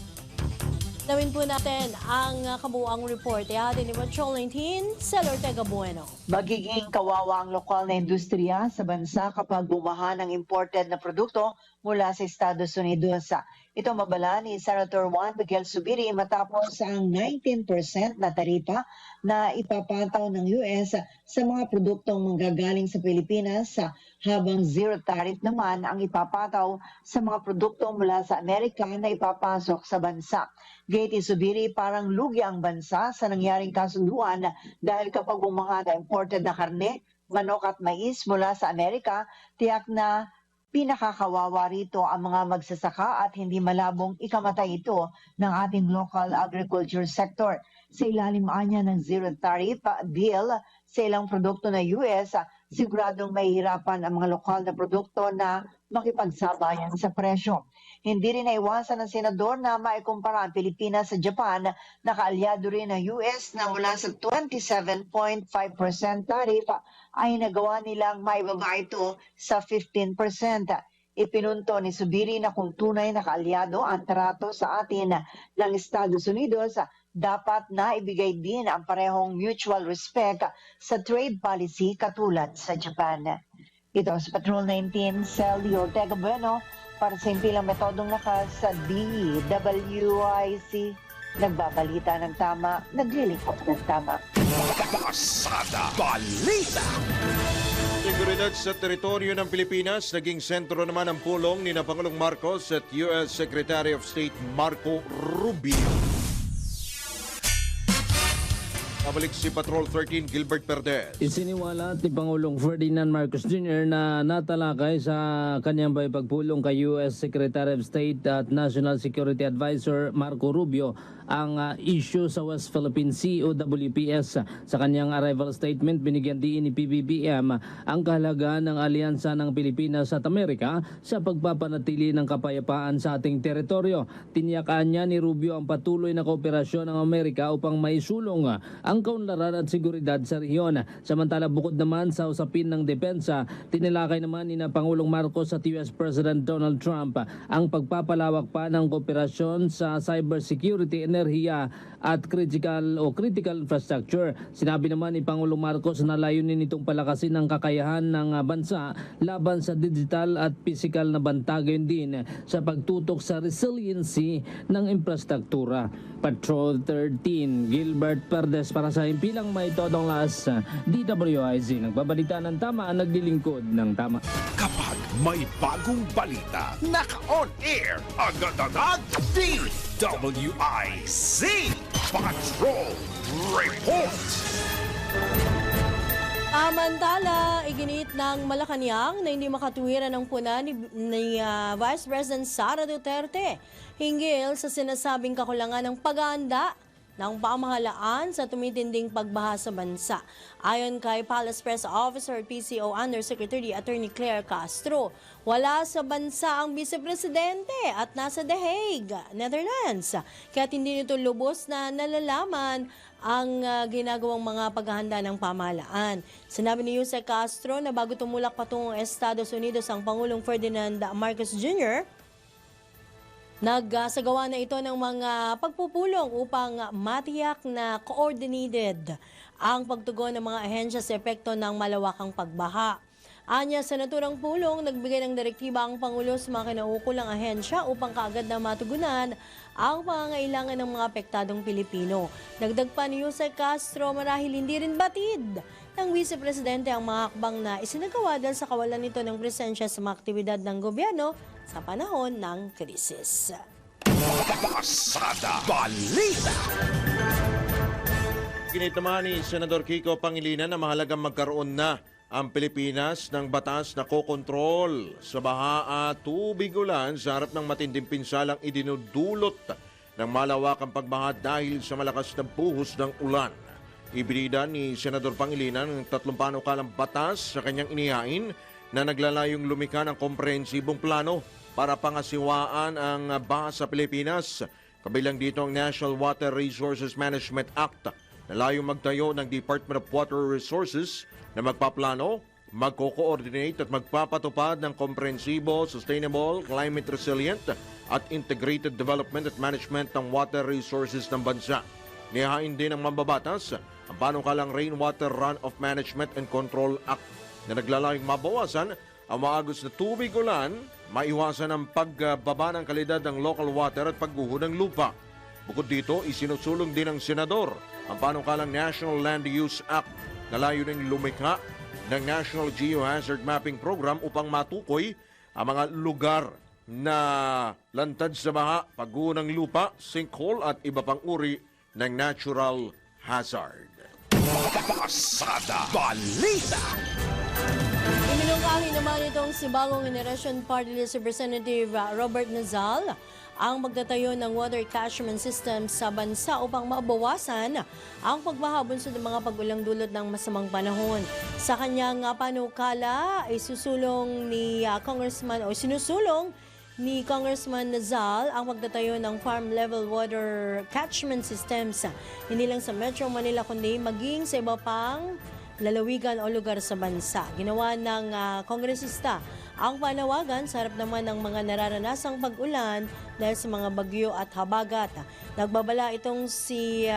Nawin po natin ang kabuuang report. Ihatin ni Patrol 19, Cel Ortega Bueno. Magiging kawawa ang lokal na industriya sa bansa kapag bumaha ng imported na produkto mula sa Estados Unidos. Ito mabala ni Senator Juan Miguel Zubiri matapos ang 19% na taripa na ipapataw ng US sa mga produktong manggagaling sa Pilipinas habang zero tariff naman ang ipapataw sa mga produktong mula sa Amerika na ipapasok sa bansa. Gate ni Zubiri, parang lugi ang bansa sa nangyaring kasunduan dahil kapag bumaha na imported na karne, manok at mais mula sa Amerika, tiyak na pinakakawawa rito ang mga magsasaka at hindi malabong ikamatay ito ng ating local agriculture sector. Sa ilalim anya ng zero tariff deal sa ilang produkto na US, siguradong mahihirapan ang mga lokal na produkto na makipagsabayan sa presyo. Hindi rin naiwasan ng senador na maikumpara ang Pilipinas sa Japan na kaalyado rin ng US na mula sa 27.5% tariff ay nagawa nilang maibaba ito sa 15%. Ipinunto ni Zubiri na kung tunay na kaalyado ang trato sa atin ng Estados Unidos, dapat na ibigay din ang parehong mutual respect sa trade policy katulad sa Japan. Ito sa Patrol 19, Cel Ortega Bueno para sa impilang metodong lakas sa DWIC. Nagbabalita ng tama, naglilingkod ng tama. Pasada Balita. Seguridad sa teritoryo ng Pilipinas, naging sentro naman ang pulong ni Pangulong Marcos at U.S. Secretary of State Marco Rubio. Pabalik si Patrol 13, Gilbert Perdez. Isiniwalat ni Pangulong Ferdinand Marcos Jr. na natalakay sa kanyang pagpulong kay U.S. Secretary of State at National Security Advisor Marco Rubio ang issue sa West Philippine Sea o WPS. Sa kanyang arrival statement, binigyan din ni PBBM ang kahalagaan ng alyansa ng Pilipinas at Amerika sa pagpapanatili ng kapayapaan sa ating teritoryo. Tiniyakaan niya ni Rubio ang patuloy na kooperasyon ng Amerika upang maisulong ang kaunlaran at seguridad sa rehiyon. Samantala, bukod naman sa usapin ng depensa, tinilakay naman ni Pangulong Marcos at US President Donald Trump ang pagpapalawak pa ng kooperasyon sa cybersecurity, enerhiya at critical infrastructure. Sinabi naman ni Pangulong Marcos na layunin itong palakasin ang kakayahan ng bansa laban sa digital at physical na banta, gayon din sa pagtutok sa resiliency ng infrastruktura. Patrol 13, Gilbert Perdes para sa impilang may todong las DWIZ. Nagbabalita ng tama, naglilingkod ng tama. Kapag may bagong balita, naka-on air, agad-agad, DWIZ Patrol Report. Samantala, iginiit ng Malacanang na hindi makatuwiran ng puna ni Vice President Sara Duterte hinggil sa sinasabing kakulangan ng paghahanda ng pamahalaan sa tumitinding pagbaha sa bansa. Ayon kay Palace Press Officer PCO Undersecretary Attorney Claire Castro, wala sa bansa ang Vice Presidente at nasa The Hague, Netherlands. Kaya hindi nito lubos na nalalaman ang ginagawang mga paghahanda ng pamahalaan. Sinabi ni Jose Castro na bago tumulak patungong Estados Unidos ang Pangulong Ferdinand Marcos Jr., nagsagawa na ito ng mga pagpupulong upang matiyak na coordinated ang pagtugon ng mga ahensya sa epekto ng malawakang pagbaha. Anya sa naturang pulong, nagbigay ng direktiba ang Pangulo sa mga kinaukulang ahensya upang kaagad na matugunan ang pangangailangan ng mga apektadong Pilipino. Dagdag pa ni Jose Castro, marahil hindi rin batid ng Vice Presidente ang mga hakbang na isinagawa dahil sa kawalan nito ng presensya sa mga aktibidad ng gobyerno sa panahon ng krisis. Pasada Balita. Ginitama ni Senador Kiko Pangilinan na mahalagang magkaroon na ang Pilipinas ng batas na kokontrol sa baha at tubig ulan sa harap ng matinding pinsalang idinudulot ng malawakang pagbaha dahil sa malakas na buhos ng ulan. Ibinida ni Senador Pangilinan ng 3 panukalang batas sa kanyang inihain na naglalayong lumikha ng komprehensibong plano para pangasiwaan ang baha sa Pilipinas. Kabilang dito ang National Water Resources Management Act na layong magtayo ng Department of Water Resources na magpaplano, magko-coordinate at magpapatupad ng komprehensibo, sustainable, climate resilient at integrated development at management ng water resources ng bansa. Nihain din ng mambabatas ang panukalang Rainwater Runoff Management and Control Act na naglalayong mabawasan ang maagos na tubig ulan, maiwasan ang pagbaba ng kalidad ng local water at pagguho ng lupa. Bukod dito, isinusulong din ng Senador ang panukalang National Land Use Act na layuning lumikha ng National Geohazard Mapping Program upang matukoy ang mga lugar na lantad sa baha, pagguho ng lupa, sinkhole at iba pang uri ng natural hazard. Pasada Balita. Iminungkahi naman itong si Bagong Generation Party List Representative Robert Nazal ang magtatayo ng water catchment system sa bansa upang mabawasan ang pagbaha bunsod ng mga pag-ulang dulot ng masamang panahon. Sa kanyang panukala ay sinusulong ni Congressman Nazal ang magtatayo ng farm level water catchment systems hindi lang sa Metro Manila kundi maging sa iba pang lalawigan o lugar sa bansa. Ginawa ng kongresista ang panawagan sa harap naman ng mga nararanasang pag-ulan dahil sa mga bagyo at habagat. Nagbabala itong si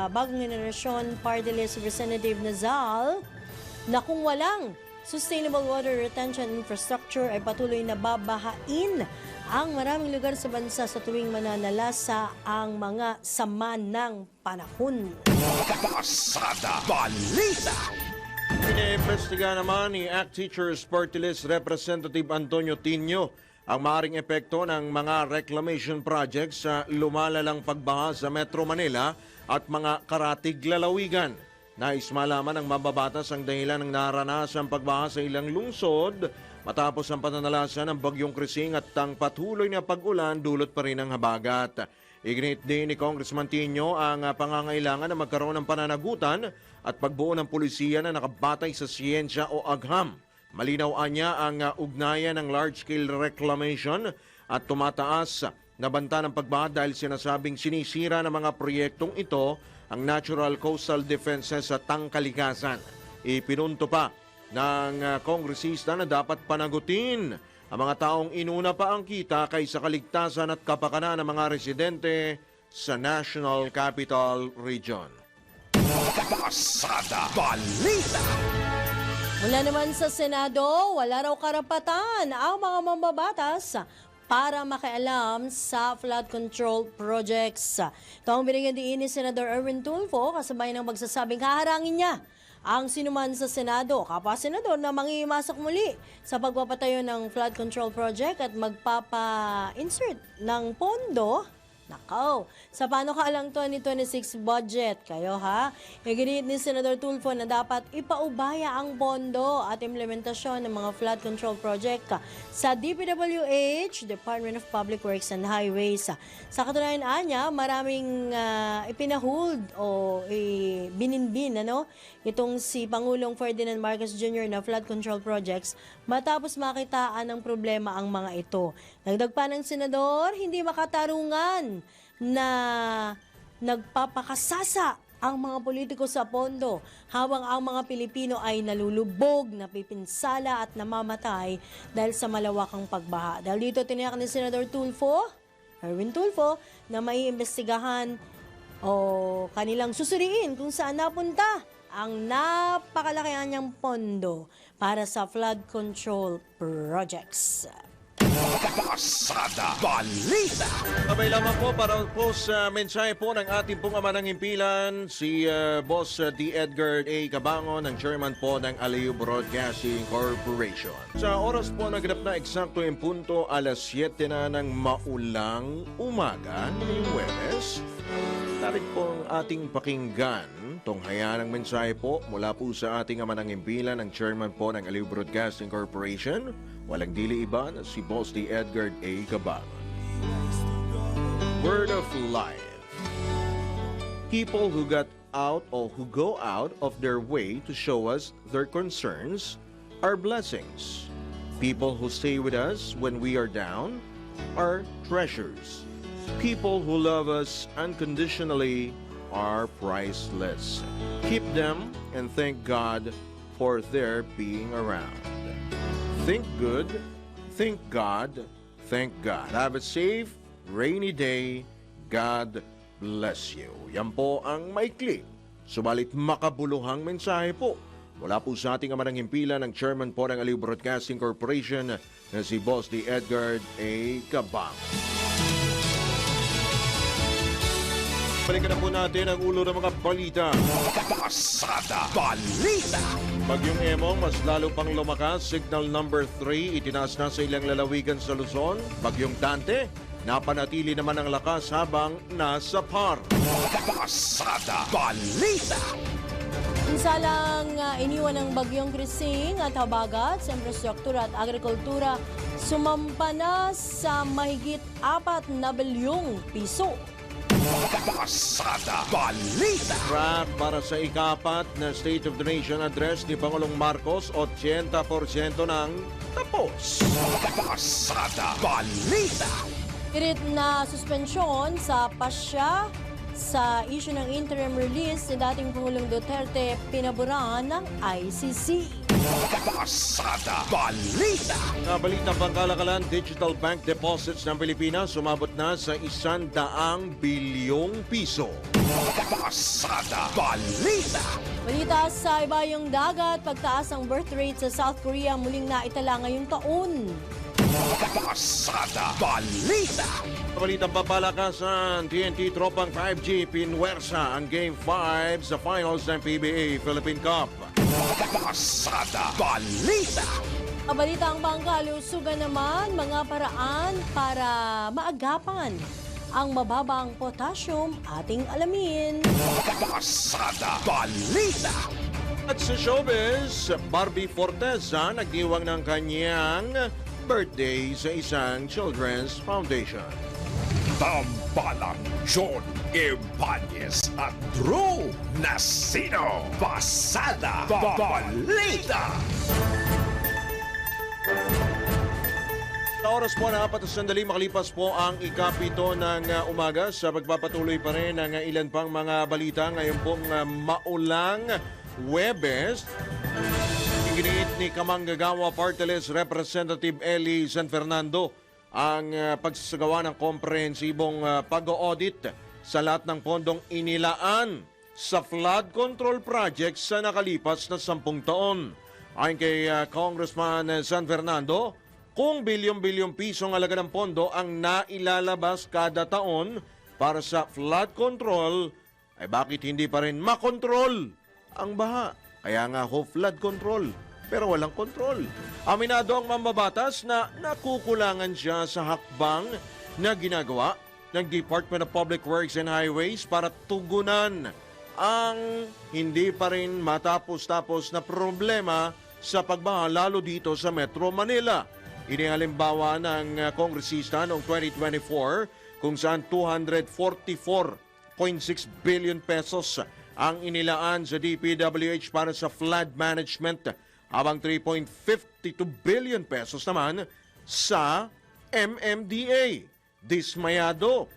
Bagong Generasyon Party List Representative Nazal na kung walang sustainable water retention infrastructure ay patuloy na babahain ang maraming lugar sa bansa sa tuwing mananalasa ang mga sama ng panahon. Pasada Balita. Iniimbestiga naman ni ACT Teachers Party List Representative Antonio Tinio ang maaring epekto ng mga reclamation projects sa lumalalang pagbaha sa Metro Manila at mga karatig lalawigan. Nais malaman ng mababatas ang dahilan ng naranasang pagbaha sa ilang lungsod matapos ang pananalasa ng Bagyong Krising at ang patuloy na pag-ulan dulot pa rin ng habagat. Iginit din ni Congressman Tinio ang pangangailangan na magkaroon ng pananagutan at pagbuo ng pulisya na nakabatay sa siyensya o agham. Malinaw niya ang ugnayan ng large-scale reclamation at tumataas na banta ng pagbaha dahil sinasabing sinisira ng mga proyektong ito ang natural coastal defenses sa tangkalikasan. Ipinunto pa ng kongresista na dapat panagutin ang mga taong inuna pa ang kita kaysa kaligtasan at kapakanan ng mga residente sa National Capital Region. Pasada Balita. Mula naman sa Senado, wala raw karapatan ang mga mambabatas para makialam sa flood control projects. Ito ang binigyan diin ni Senador Erwin Tulfo kasabay ng magsasabing haharangin niya ang sinuman sa Senado, kapwa senador na mangimasok muli sa pagpapatayo ng flood control project at magpapa-insert ng pondo Nakaw, sa panukaalang 2026 budget, kayo ha, iginiit ni Senador Tulfo na dapat ipaubaya ang pondo at implementasyon ng mga flood control project sa DPWH, Department of Public Works and Highways. Sa katunayan niya, maraming ipinahold o bininbin itong si Pangulong Ferdinand Marcos Jr. na flood control projects matapos makitaan ng problema ang mga ito. Dagdag pa ng senador, hindi makatarungan na nagpapakasasa ang mga politiko sa pondo habang ang mga Pilipino ay nalulubog, napipinsala at namamatay dahil sa malawakang pagbaha. Dahil dito tiniyak ni Senador Erwin Tulfo, na may imbestigahan o kanilang susuriin kung saan napunta ang napakalakihan niyang pondo para sa flood control projects. Pasada Balita. Abay lamang po para po sa mensahe po ng ating pong ama ng himpilan, si Boss D. Edgar A. Cabangon, ang chairman po ng Aliu Broadcasting Corporation. Sa oras po naganap na eksakto yung punto, alas 7 na ng maulang umaga ngayong Huwebes. Tarik po ang ating pakinggan, tunghayan ng mensahe po mula po sa ating ama ng himpilan, ang chairman po ng Aliu Broadcasting Corporation. Walang dili iba na si Boss D. Edgar A. Cabangon. Word of life. People who got out or who go out of their way to show us their concerns are blessings. People who stay with us when we are down are treasures. People who love us unconditionally are priceless. Keep them and thank God for their being around. Think good, thank God, thank God. Have a safe, rainy day. God bless you. Yan po ang maikli, subalit makabuluhang mensahe po mula po sa ating ama ng himpilan, ng chairman po ng Aliu Broadcasting Corporation na si Boss D. Edgar A. Cabangon. Balikan na po natin ang ulo ng mga balita. Pasada Balita. Bagyong Emong mas lalo pang lumakas, signal number 3 itinaas na sa ilang lalawigan sa Luzon. Bagyong Dante, napanatili naman ang lakas habang nasa par. Pasada Balita. Insalang iniwan ng bagyong Krising at habagat sa infrastruktura at agrikultura, sumampa na sa mahigit 4 na bilyong piso. Pasada Balita. Track para sa ikapat na State of the Nation address ni Pangulong Marcos, 80% nang tapos. Pasada Balita. Pilit na suspensyon sa pasya sa issue ng interim release ni dating Pangulong Duterte, pinaburahan ng ICC. Pasada Balita. Nabalitang pangkalakalan, digital bank deposits ng Pilipinas sumabot na sa 100 bilyong piso. Pasada Balita. Balita sa ibayong dagat, pagtaas ang birth rate sa South Korea muling naitala ngayong taon. Pasada Balita. Balitang papalakasan, TNT Tropang 5G pinwersa ang Game 5 sa finals ng PBA Philippine Cup. Pasada Balita. Balita ang pangkalusugan naman, mga paraan para maagapan ang mababang potassium ating alamin. Pasada Balita. At sa showbiz, Barbie Forteza nagdiwang ng kanyang birthday sa isang children's foundation. Tambalang John Ibanez at Drew Nasino. Pasada Balita. Sa oras po na 4 sandali, makalipas po ang ikapito ng umaga sa pagpapatuloy pa rin ng ilan pang mga balita ngayon pong maulang Huwebes. Iginiit ni Kamanggagawa Party List Representative Eli San Fernando ang pagsasagawa ng komprehensibong pag-audit sa lahat ng pondong inilaan sa flood control projects sa nakalipas na 10 taon. Ayon kay Congressman San Fernando, kung bilyong-bilyong pisong halaga ng pondo ang nailalabas kada taon para sa flood control, ay bakit hindi pa rin makontrol ang baha? Kaya nga flood control, pero walang kontrol. Aminado ang mambabatas na nakukulangan siya sa hakbang na ginagawa ng Department of Public Works and Highways para tugunan ang hindi pa rin matapos-tapos na problema sa pagbaha lalo dito sa Metro Manila. Inihalimbawa ng kongresista noong 2024 kung saan 244.6 billion pesos ang inilaan sa DPWH para sa flood management habang 3.52 billion pesos naman sa MMDA. Dismayado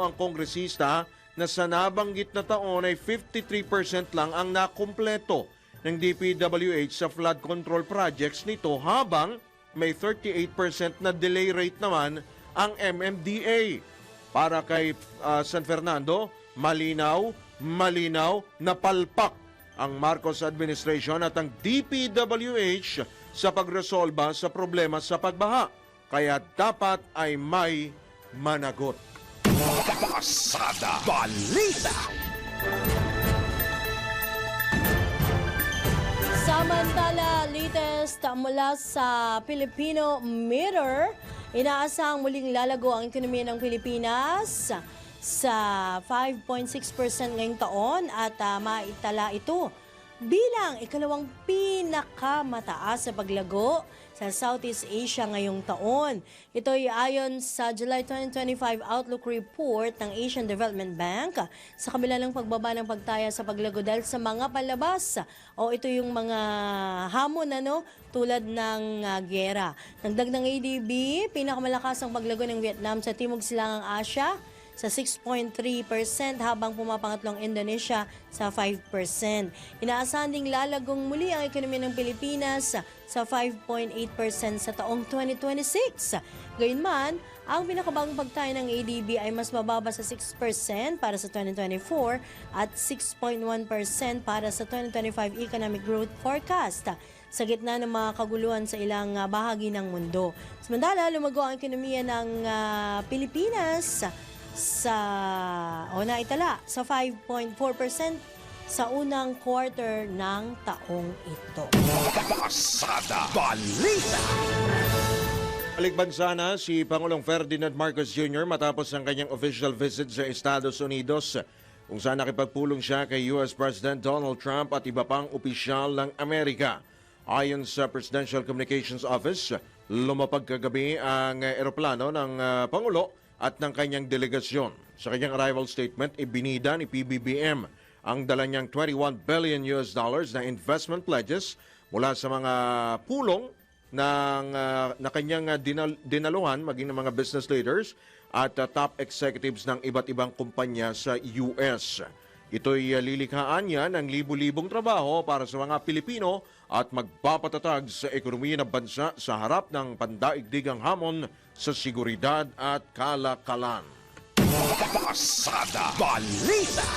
ang kongresista na sa nabanggit na taon ay 53% lang ang nakumpleto ng DPWH sa flood control projects nito habang may 38% na delay rate naman ang MMDA. Para kay San Fernando, malinaw na palpak ang Marcos administration at ang DPWH sa pagresolba sa problema sa pagbaha. Kaya dapat ay may managot. Pasada Balita. Samantala, latest mula sa Filipino Mirror, inaasahang muling lalago ang ekonomiya ng Pilipinas sa 5.6% ngayong taon at maitala ito bilang ikalawang pinakamataas sa paglago sa Southeast Asia ngayong taon. Ito ay ayon sa July 2025 Outlook Report ng Asian Development Bank sa kabila ng pagbaba ng pagtaya sa paglago dahil sa mga palabas o ito yung mga hamon tulad ng gera. Nagdag ng ADB, pinakamalakas ang paglago ng Vietnam sa Timog Silangang Asya sa 6.3% habang pumapangatlong Indonesia sa 5%. Inaasahan ding lalagong muli ang ekonomiya ng Pilipinas sa 5.8% sa taong 2026. Gayunman, ang pinakabagong pagtayo ng ADB ay mas mababa sa 6% para sa 2024 at 6.1% para sa 2025 Economic Growth Forecast sa gitna ng mga kaguluhan sa ilang bahagi ng mundo. Samantala, lumago ang ekonomiya ng Pilipinas naitala sa 5.4% sa unang quarter ng taong ito. Pasada Balita. Balikbansa na si Pangulong Ferdinand Marcos Jr. matapos ang kanyang official visit sa Estados Unidos kung saan nakipagpulong siya kay US President Donald Trump at iba pang opisyal ng Amerika. Ayon sa Presidential Communications Office, lumapag kagabi ang eroplano ng Pangulo at ng kanyang delegasyon. Sa kanyang arrival statement, ibinida ni PBBM ang dala niyang $21 billion na investment pledges mula sa mga pulong na kanyang dinaluhan maging ng mga business leaders at top executives ng iba't ibang kumpanya sa US. Ito'y lilikhaan niya ng libu-libong trabaho para sa mga Pilipino at magpapatatag sa ekonomiya ng bansa sa harap ng pandaigdigang hamon sa seguridad at kalakalan. Pasada Balita.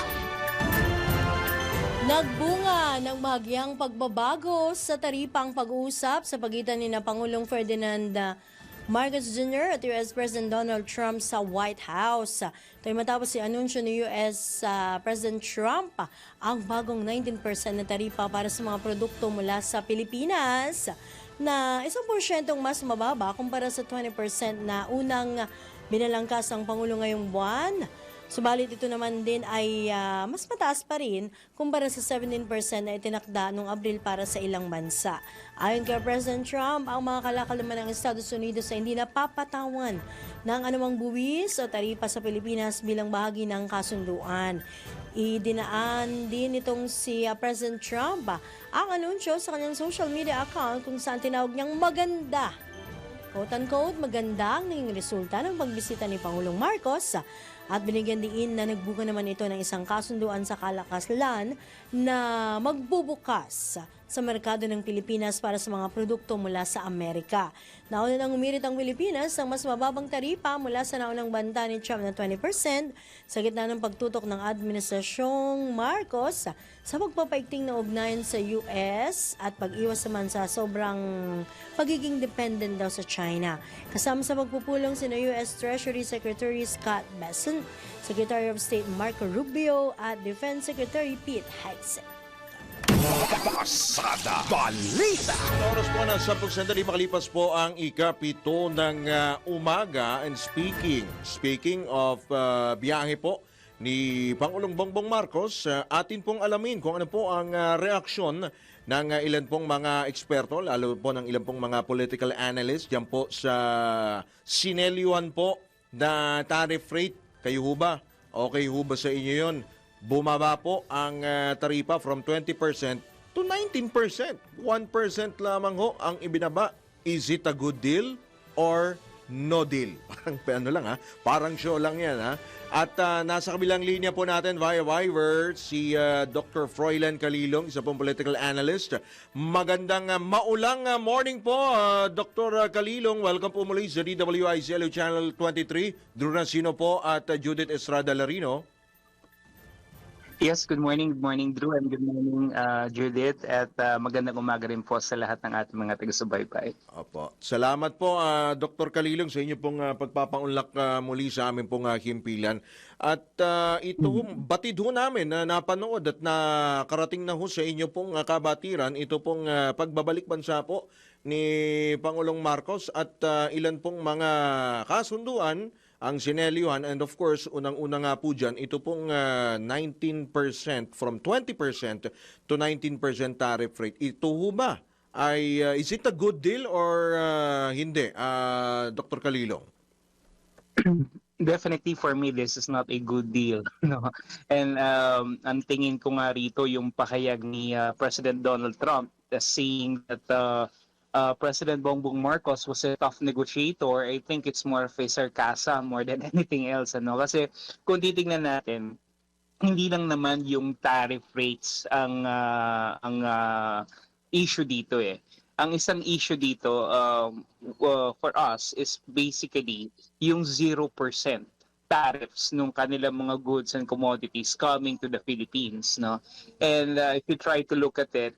Nagbunga ng bahagyang pagbabago sa taripang pag-uusap sa pagitan ni Pangulong Ferdinand Marcos Jr. at US President Donald Trump sa White House. Ito ay matapos i-anunsyo ni US President Trump ang bagong 19% na taripa para sa mga produkto mula sa Pilipinas na 1% mas mababa kumpara sa 20% na unang binalangkas ang Pangulo ngayong buwan. Subalit ito naman din ay mas mataas pa rin kumpara sa 17% na itinakda noong Abril para sa ilang bansa. Ayon kay President Trump, ang mga kalakal naman ng Estados Unidos ay hindi napapatawan ng anumang buwis o taripa sa Pilipinas bilang bahagi ng kasunduan. Idinaan din itong si President Trump ang anunsyo sa kanyang social media account kung saan tinawag niyang maganda. Quote-unquote, maganda ang naging resulta ng pagbisita ni Pangulong Marcos at binigyan diin na nagbuka naman ito ng isang kasunduan sa kalakalan na magbubukas sa merkado ng Pilipinas para sa mga produkto mula sa Amerika. Nauna nang umirit ang Pilipinas ang mas mababang taripa mula sa naunang banta ni Trump na 20% sa gitna ng pagtutok ng Administrasyong Marcos sa pagpapaigting na ugnayan sa US at pag-iwas naman sa sobrang pagiging dependent daw sa China. Kasama sa pagpupulong sina US Treasury Secretary Scott Bessent, Secretary of State Marco Rubio at Defense Secretary Pete Hegseth. Pasada Balita. Oras po na 10 sandali makalipas po ang ikapito ng umaga. And speaking of biyahe po ni Pangulong Bongbong Marcos, atin pong alamin kung ano po ang reaksyon ng ilan pong mga eksperto, lalo po ng ilan pong mga political analysts dyan po sa sinelyuhan po na tariff rate. Kayo ho ba? Okay ho ba sa inyo yun? Bumaba po ang taripa from 20% to 19%. 1% lamang ho ang ibinaba. Is it a good deal or no deal? Parang ano lang ha? Parang show lang yan ha? At nasa kabilang linya po natin via Viber si Dr. Froilan Calilong, isa pong political analyst. Magandang maulang morning po, Dr. Calilong. Welcome po muli sa DWICLU Channel 23. Drew Rancino po at Judith Estrada Larino. Yes, good morning Drew, and good morning Judith, at magandang umaga rin po sa lahat ng ating mga taga-subaybay. Opo. Salamat po Dr. Calilong sa inyo pong pagpapaunlak muli sa amin pong himpilan. At ito batid ho namin na napanood at nakarating na ho sa inyo pong kabatiran ito pong pagbabalik bansa po ni Pangulong Marcos at ilan pong mga kasunduan ang sinelyuhan, and of course, unang-una nga po dyan, ito pong 19% from 20% to 19% tariff rate. Ito ho ba? Is it a good deal or hindi, Dr. Calilong? Definitely for me, this is not a good deal. No? And ang tingin ko nga rito yung pahayag ni President Donald Trump saying that President Bongbong Marcos was a tough negotiator. I think it's more of a sarcasm more than anything else. Ano? Kasi kung titingnan natin, hindi lang naman yung tariff rates ang issue dito eh. Ang isang issue dito for us is basically yung 0% tariffs nung kanilang mga goods and commodities coming to the Philippines. No? And if you try to look at it,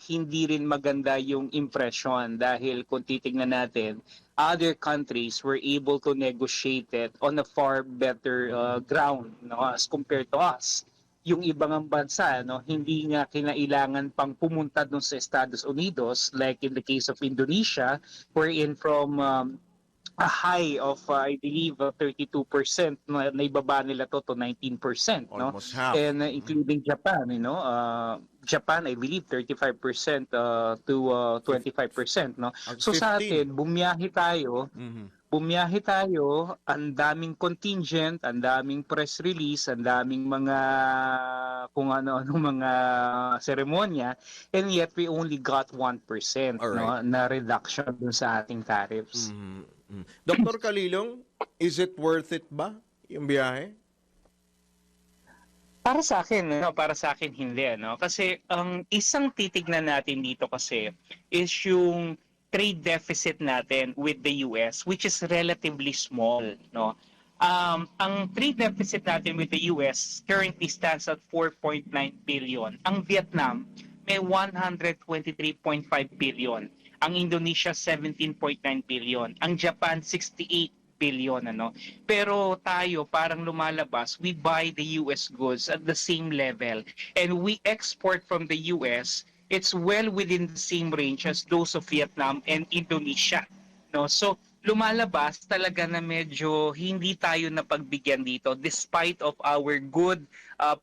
hindi rin maganda yung impression dahil kung titignan natin, other countries were able to negotiate it on a far better ground, no, as compared to us. Yung ibang bansa, no, hindi nga kinailangan pang pumunta dun sa Estados Unidos, like in the case of Indonesia, wherein from a high of I believe 32% na ibaba nila to 19%, no? Almost half. And including Japan, you know, Japan I believe 35% to 25%, no? So sa atin bumiyahe tayo, ang daming contingent, ang daming press release, ang daming mga kung ano mga seremonya, and yet we only got 1%, no, na reduction dun sa ating tariffs. Dr. Calilong, is it worth it ba yung biyahe? Para sa akin hindi, no? Kasi ang isang titignan natin dito kasi is yung trade deficit natin with the US, which is relatively small, no? Ang trade deficit natin with the US currently stands at 4.9 billion. Ang Vietnam may 123.5 billion. Ang Indonesia 17.9 billion, ang Japan 68 billion, ano. Pero tayo parang lumalabas, we buy the US goods at the same level and we export from the US. It's well within the same range as those of Vietnam and Indonesia, no. So lumalabas talaga na medyo hindi tayo napagbigyan dito despite of our good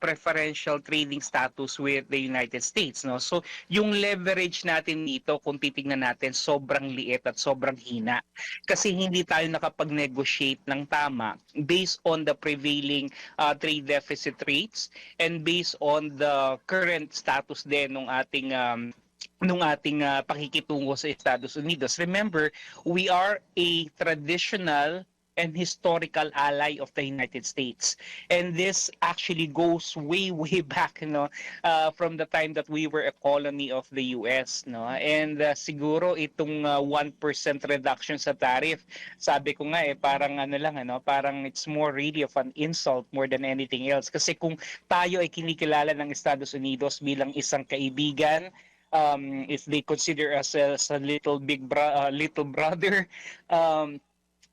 preferential trading status with the United States, no. So yung leverage natin dito kung titingnan natin sobrang liit at sobrang hina kasi hindi tayo nakapag-negotiate ng tama based on the prevailing trade deficit rates and based on the current status din ng ating pakikitungo sa Estados Unidos. Remember, we are a traditional and historical ally of the United States. And this actually goes way, way back, from the time that we were a colony of the US. No? And siguro itong 1% reduction sa tariff, sabi ko nga parang it's more really of an insult more than anything else. Kasi kung tayo ay kinikilala ng Estados Unidos bilang isang kaibigan, if they consider us as a little brother,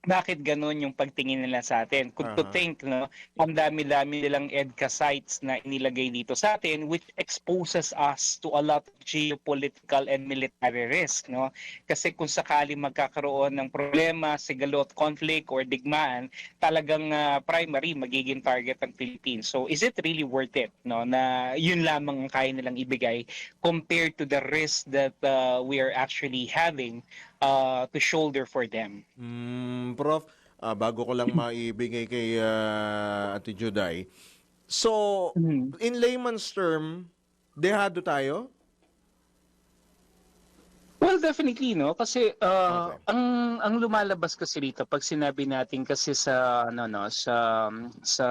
bakit ganun yung pagtingin nila sa atin. Kung to think, no, ang dami-dami nilang EDCA sites na inilagay dito sa atin, which exposes us to a lot of geopolitical and military risk, no? Kasi kung sakali magkakaroon ng problema, sigalot, conflict, or digmaan, talagang primary magiging target ang Philippines. So is it really worth it, no, na yun lamang ang kaya nilang ibigay compared to the risk that we are actually having to shoulder for them? Prof, bago ko lang maibigay kay Ate Juday. So, in layman's term, dehado tayo? Well, definitely, no, kasi ang lumalabas kasi dito pag sinabi natin kasi sa sa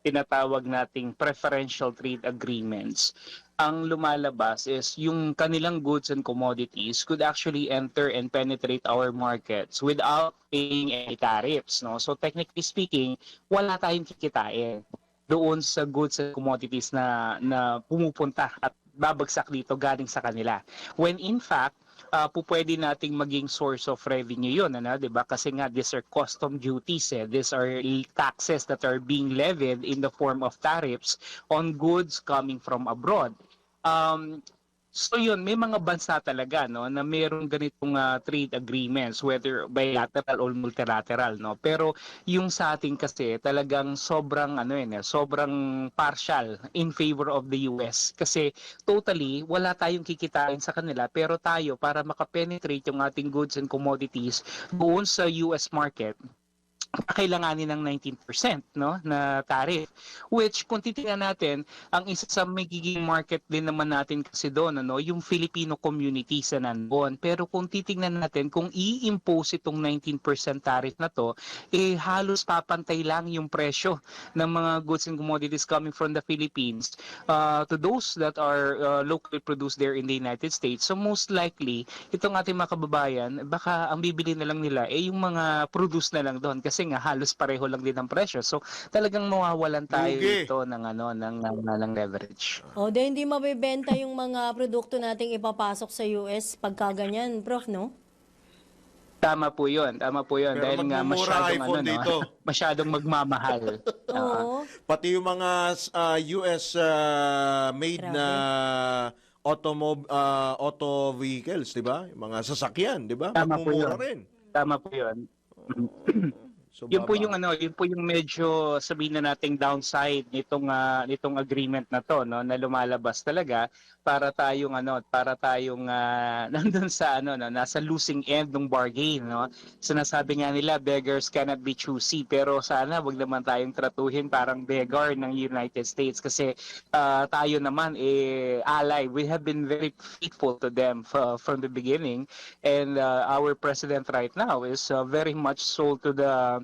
tinatawag nating preferential trade agreements, ang lumalabas is yung kanilang goods and commodities could actually enter and penetrate our markets without paying any tariffs, no? So technically speaking, wala tayong kikitain doon sa goods and commodities na pumupunta at babagsak dito galing sa kanila. When in fact, pwede nating maging source of revenue yun, ano, 'di ba? Kasi nga these are custom duties, these are taxes that are being levied in the form of tariffs on goods coming from abroad. So yun, may mga bansa talaga, no, na mayroong ganitong trade agreements, whether bilateral or multilateral, no. Pero yung sa atin kasi talagang sobrang sobrang partial in favor of the US kasi totally wala tayong kikitain sa kanila, pero tayo para makapenetrate yung ating goods and commodities doon sa US market, kailanganin ng 19%, no, na tariff, which kung titingnan natin, ang isa sa magiging market din naman natin kasi doon, ano, yung Filipino community sa nandoon. Pero kung titingnan natin, kung i-impose itong 19% tariff na to, halos papantay lang yung presyo ng mga goods and commodities coming from the Philippines to those that are locally produced there in the United States. So most likely, itong ating mga kababayan, baka ang bibili na lang nila yung mga produce na lang doon kasi nga halos pareho lang din ang presyo. So talagang mawawalan tayo dito ng leverage. Hindi mabebenta yung mga produkto nating ipapasok sa US pagka ganyan, Prof, no? Tama po 'yun. Pero dahil nga masyadong dito. Masyadong magmamahal. Oo. Pati yung mga US made na auto vehicles, 'di ba? Yung mga sasakyan, 'di ba? Magmumura rin. Tama po 'yun. So, yun po yung medyo sabihin na nating downside nitong agreement na to, no, na lumalabas talaga para tayong nandun sa nasa losing end ng bargain, no. Sinasabi nga nila beggars cannot be choosy, pero sana wag naman tayong tratuhin parang beggar ng United States kasi tayo naman ally. We have been very faithful to them from the beginning, and our president right now is very much sold to the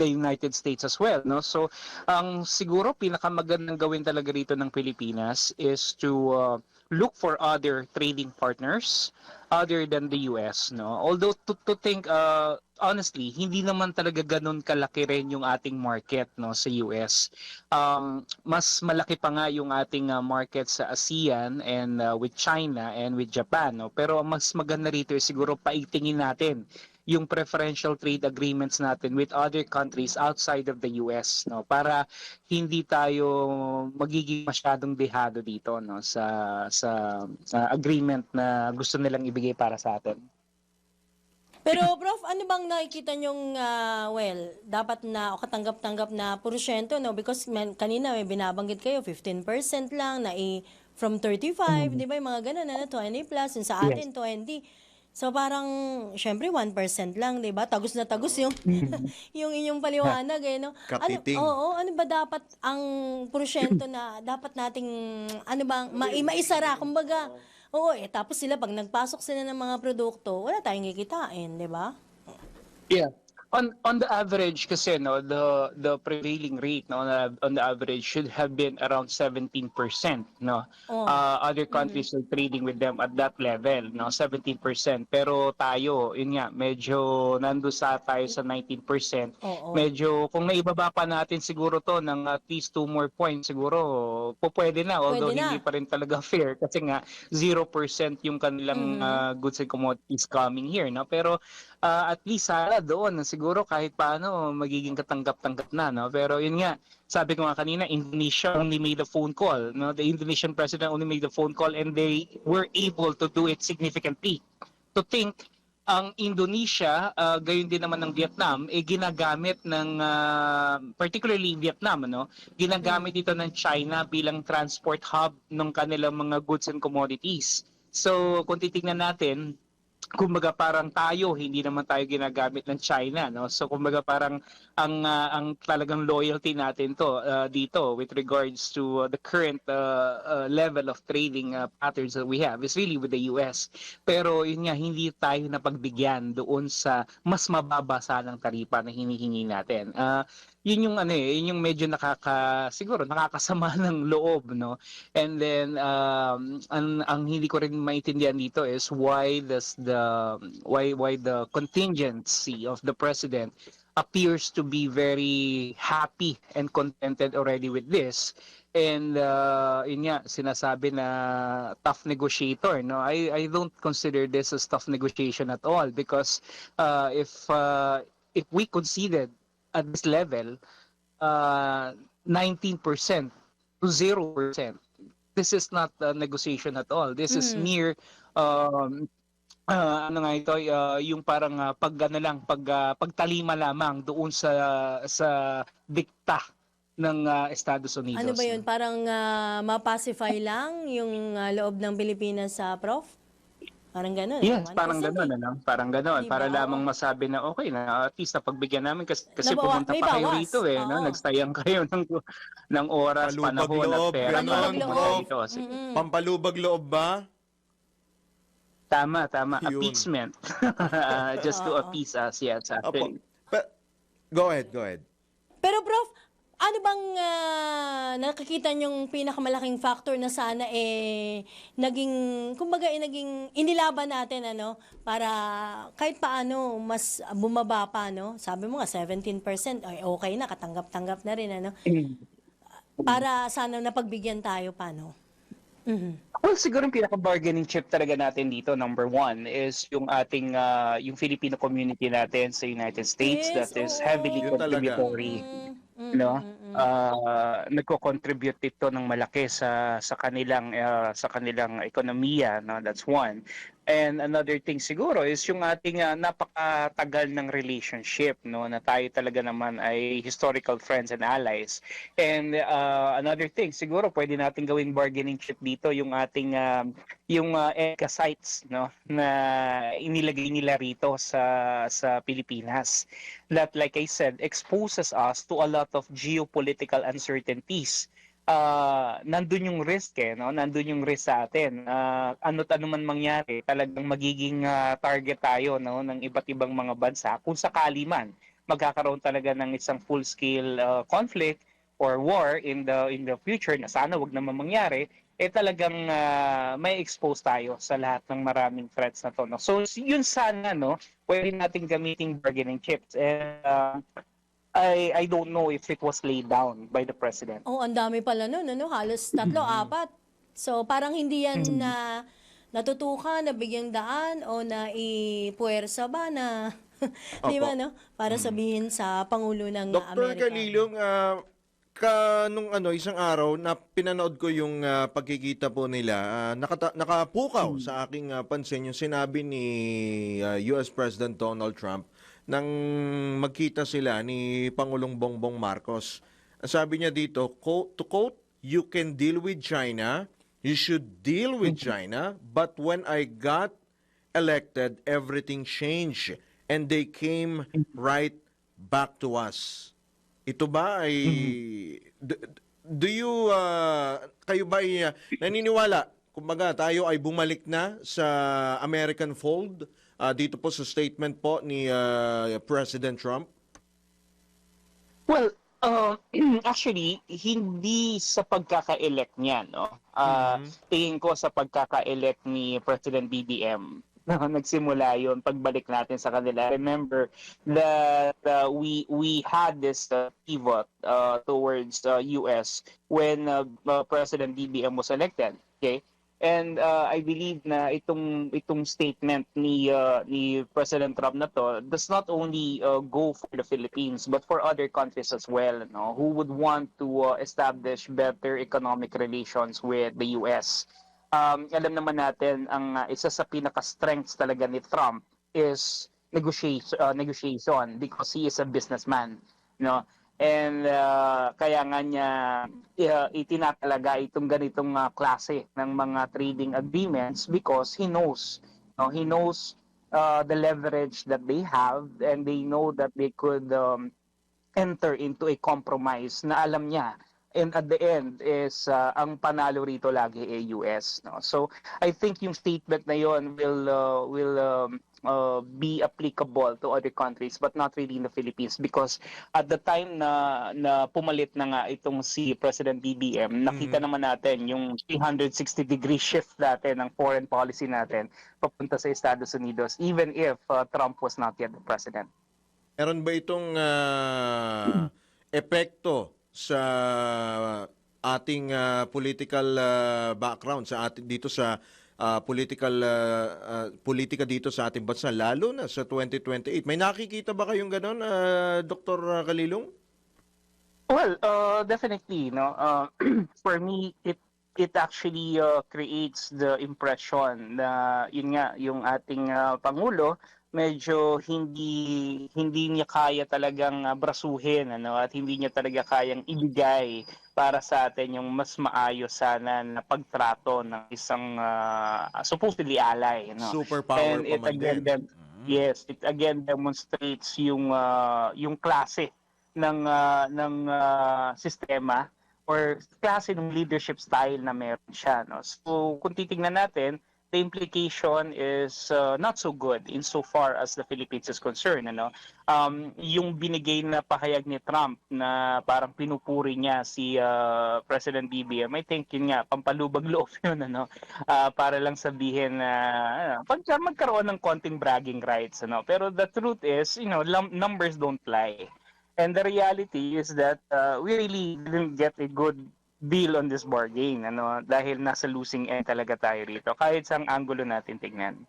United States as well, no. So ang siguro pinakamagandang gawin talaga rito ng Pilipinas is to look for other trading partners other than the US, no. Although to think honestly, hindi naman talaga ganun kalaki rin yung ating market, no, sa US. Mas malaki pa nga yung ating market sa ASEAN and with China and with Japan, no. Pero mas maganda rito siguro paitingin natin yung preferential trade agreements natin with other countries outside of the US, no, para hindi tayo magiging masyadong dehado dito, no, sa agreement na gusto nilang ibigay para sa atin. Pero Prof, ano bang nakikita nyong dapat na o katanggap-tanggap na porsyento, no? Because kanina may binabanggit kayo 15% lang na from 35, di ba, yung mga ganun na 20 plus, yung sa atin 20. So parang, syempre 1% lang, 'di ba? Tagus na tagus yung yung inyong paliwanag no. Katiting. Ano ba dapat ang porsyento na dapat nating maisara kumbaga. Tapos sila pag nagpasok sila ng mga produkto, wala tayong kikitain, 'di ba? Yeah. On the average kasi no, the prevailing rate no, on the average should have been around 17%, no. Oh. Other countries are trading with them at that level, no, 17%. Pero tayo, yun nga, medyo nando tayo sa 19%. Oo. Medyo kung naibaba pa natin siguro to ng at least 2 more points siguro pwede na, although Pwede na. hindi pa rin talaga fair kasi nga 0% yung kanilang goods and commodities coming here, no. Pero at least sana doon siguro kahit paano magiging katanggap-tanggap na, no. Pero yun nga, sabi ko nga kanina, Indonesia only made a phone call, no. The Indonesian president only made a phone call and they were able to do it significantly. To think ang Indonesia, gayon din naman ng Vietnam, ginagamit ng particularly Vietnam, no, ginagamit ito ng China bilang transport hub ng kanilang mga goods and commodities. So kung titingnan natin, kumbaga parang tayo hindi naman tayo ginagamit ng China, no. So kumbaga parang ang talagang loyalty natin to dito with regards to the current level of trading patterns that we have is really with the US. Pero yun nga, hindi tayo napagbigyan doon sa mas mababa sanang taripa na hinihingi natin. Yun yung yun yung medyo siguro nakakasama ng loob, no. And then ang hindi ko rin maintindihan dito is why the contingency of the president appears to be very happy and contented already with this. And yun nga, sinasabi na tough negotiator, no. I don't consider this as tough negotiation at all because if we conceded at this level 19% to 0%, this is not a negotiation at all. This is mere ano nga ito, yung parang pagtalima lamang doon sa dikta ng Estados Unidos. Ano ba yun? Parang mapacify lang yung loob ng Pilipinas sa Prof? Parang gano'n. Yes, parang gano'n, ano? Parang gano'n. Diba? Para lamang masabi na okay na, at least napagbigyan namin kasi pumunta may pa kayo bawas. rito eh, no? Oo. Nagsayang kayo ng oras, Palubag panahon loob, at pera. ganon, para pumunta Prof. dito. Pampalubag loob ba? Tama. Yun. Appeasement. Just to appease us, yes. Apo. Go ahead. Pero Prof, ano bang nakikita niyong pinakamalaking factor na sana naging inilaban natin para kahit paano mas bumaba pa, no? Sabi mo nga 17%, ay okay na, katanggap-tanggap na rin, para sana napagbigyan tayo pa, no? Well, siguro yung pinaka-bargaining chip talaga natin dito, number one, is yung ating yung Filipino community natin sa United States that is heavily Yun talaga. contributory. No? Nagko-contribute ito ng malaki sa kanilang ekonomiya, no? That's one. And another thing siguro is yung ating napakatagal ng relationship, no, na tayo talaga naman ay historical friends and allies. And another thing siguro pwede natin gawing bargaining chip dito yung ating yung EDCA sites, no, na inilagay nila rito sa Pilipinas. That, like I said, exposes us to a lot of geopolitical uncertainties. Nandun yung risk no? Nandun yung risk sa atin. Ano't ano man mangyari, talagang magiging target tayo, no, ng iba't ibang mga bansa kung sakali man magkakaroon talaga ng isang full-scale conflict or war in the future na sana wag naman mangyari, talagang may expose tayo sa lahat ng maraming threats na to, no? So yun sana, no, pwede nating gamitin bargaining chips. And I don't know if it was laid down by the president. Oh, ang dami pala nun, halos 3, 4. So parang hindi yan na natutukan, nabigyang daan o na ipuwersa ba na di ba, no? Para sabihin sa Pangulo ng Dr. Amerika. Calilong, nung isang araw na pinanood ko yung pagkikita po nila, nakapukaw sa aking pansin yung sinabi ni US President Donald Trump nang magkita sila ni Pangulong Bongbong Marcos. Sabi niya dito, to quote, "You can deal with China, you should deal with China, but when I got elected, everything changed and they came right back to us." Ito ba ay do you kayo ba ay naniniwala kumbaga tayo ay bumalik na sa American fold dito po sa statement po ni President Trump? Well, actually, hindi sa pagkaka-elect niya, no? Tingin ko sa pagkaka-elect ni President BBM na nagsimula yon pagbalik natin sa kanila. Remember that we had this pivot towards US when President BBM was elected. Okay? And I believe na itong statement ni President Trump na to does not only go for the Philippines but for other countries as well, no, who would want to establish better economic relations with the US. Alam naman natin ang isa sa pinaka-strengths talaga ni Trump is negotiation because he is a businessman, no. And kaya nga niya itinatalaga itong ganitong klase ng mga trading agreements because he knows the leverage that they have, and they know that they could enter into a compromise na alam niya, and at the end is ang panalo rito lagi ay US, no. So I think yung statement na yon will be applicable to other countries but not really in the Philippines, because at the time na pumalit na nga itong si President BBM, nakita naman natin yung 360-degree shift natin ng foreign policy natin papunta sa Estados Unidos, even if Trump was not yet the president. Meron ba itong epekto sa ating political background dito sa politika dito sa ating bansa, lalo na sa 2028? May nakikita ba kayong gano'n, Dr. Kalilong? Well, definitely, no. For me, it actually creates the impression na yun nga, yung ating Pangulo medyo hindi niya kaya talagang brasuhin, ano, at hindi niya talaga kayang ibigay para sa atin yung mas maayos sana na pagtrato ng isang supposedly ally, no. Superpower And it pa man again din. yes, it again demonstrates yung klase ng sistema or klase ng leadership style na meron siya, no. So kung titingnan natin, the implication is not so good insofar as the Philippines is concerned, ano. Yung binigay na pahayag ni Trump na parang pinupuri niya si President BBM, I think yun nga, pampalubag loob yun, ano, para lang sabihin na magkaroon ng konting bragging rights, ano. Pero the truth is, numbers don't lie. And the reality is that we really didn't get a good deal on this bargain, ano, dahil nasa losing end talaga tayo rito kahit sa anggulo natin tignan.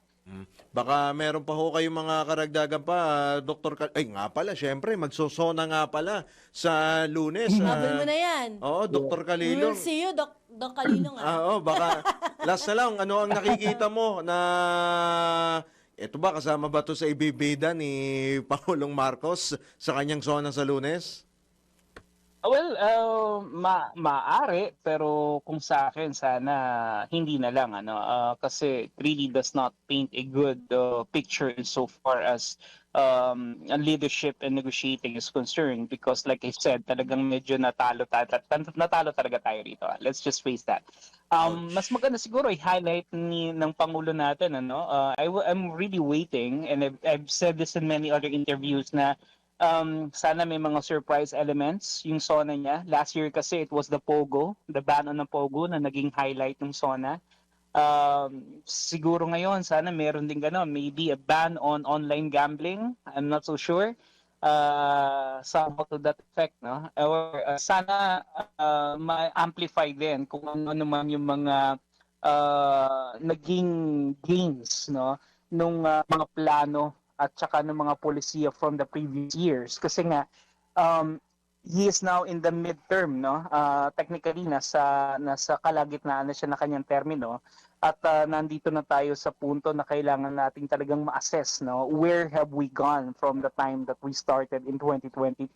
Baka meron pa ho kayong mga karagdagan pa, Dr. Ay nga pala, syempre magsosona nga pala sa Lunes. Habol mo na yan. Oo, Dr. We Kalilong. will see you, Doc Kalilong. Baka last na lang, ano ang nakikita mo na ito ba, kasama ba to sa ibibida ni Pangulong Marcos sa kanyang zona sa Lunes? Well, maaari, pero kung sa akin sana hindi na lang, ano, kasi it really does not paint a good picture so far as leadership and negotiating is concerned, because like I said, talagang medyo natalo talaga tayo rito. Let's just face that. Mas maganda siguro i-highlight ng Pangulo natin, ano. I'm really waiting, and I've said this in many other interviews, na sana may mga surprise elements yung SONA niya. Last year kasi it was the POGO, the ban on the POGO na naging highlight ng SONA. Siguro ngayon sana meron din gano'n, maybe a ban on online gambling. I'm not so sure. Somewhat to that effect, no? Or sana ma-amplify din kung ano naman yung mga naging gains, no, nung mga plano at saka ng mga polisiya from the previous years. Kasi nga, he is now in the midterm, no? Technically, nasa kalagitnaan na siya na kanyang termino. At nandito na tayo sa punto na kailangan nating talagang ma-assess, no? Where have we gone from the time that we started in 2022,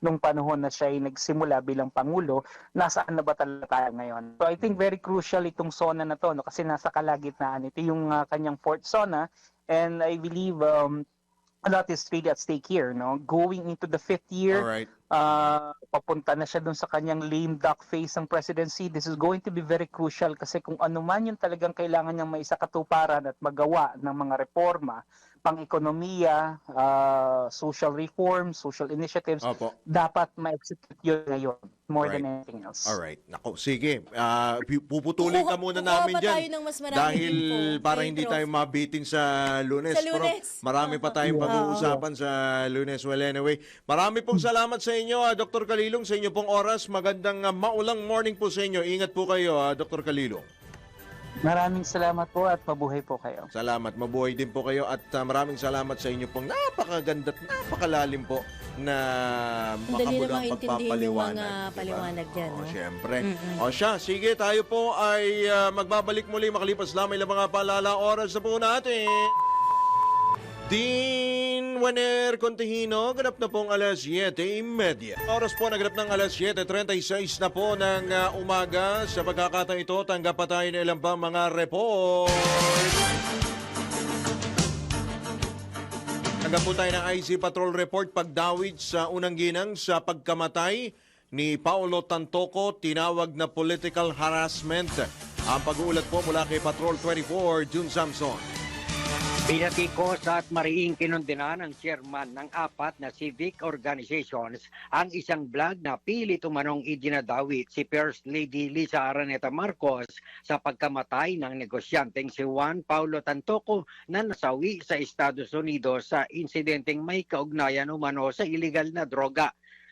nung panahon na siya ay nagsimula bilang Pangulo, nasaan na ba talaga tayo ngayon? So I think very crucial itong SONA na to, no? Kasi nasa kalagitnaan. Ito yung kanyang fourth SONA. And I believe a lot is really at stake here, no? Going into the fifth year, Alright. Papunta na siya dun sa kanyang lame duck phase ng presidency. This is going to be very crucial kasi kung ano man yung talagang kailangan niyang maisakatuparan at magawa ng mga reforma pang-ekonomiya, social reform, social initiatives, Opo. dapat ma-execute yun ngayon more than Right. anything else. Alright. Nako, sige. Puputulin ka muna Kukuha namin pa dyan. tayo ng mas maraming Dahil info para kay hindi Prof. tayo mabitin sa Lunes. Sa Lunes. Prof, marami pa tayong pag-uusapan sa Lunes. Well, anyway, marami pong salamat sa inyo, Dr. Kalilong, sa inyo pong oras. Magandang maulang morning po sa inyo. Ingat po kayo, Dr. Kalilong. Maraming salamat po at mabuhay po kayo. Salamat. Mabuhay din po kayo at maraming salamat sa inyo pong napakaganda at napakalalim po na Ang dali na makabulang maintindihan yung pagpapaliwanag. mga paliwanag dyan. O, no? syempre. O siya, sige, tayo po ay magbabalik muli makalipas lamang ilang mga paalala oras na po natin. Dean Juaner Contihino, ganap na pong alas 7:30. Oras po naganap ng alas 7:36 na po ng umaga. Sa pagkakataon ito, tanggap pa tayo ng ilang pang mga report. Tanggap po tayo ng IC Patrol Report pagdawit sa unang ginang sa pagkamatay ni Paulo Tantoco, tinawag na political harassment. Ang pag-uulat po mula kay Patrol 24, June Samson. Pinatikos at mariing kinundena ng chairman ng 4 na civic organizations ang isang vlog na pilit umanong idinadawit si First Lady Lisa Araneta Marcos sa pagkamatay ng negosyanteng si Juan Paulo Tantoco na nasawi sa Estados Unidos sa insidenteng may kaugnayan umano sa illegal na droga.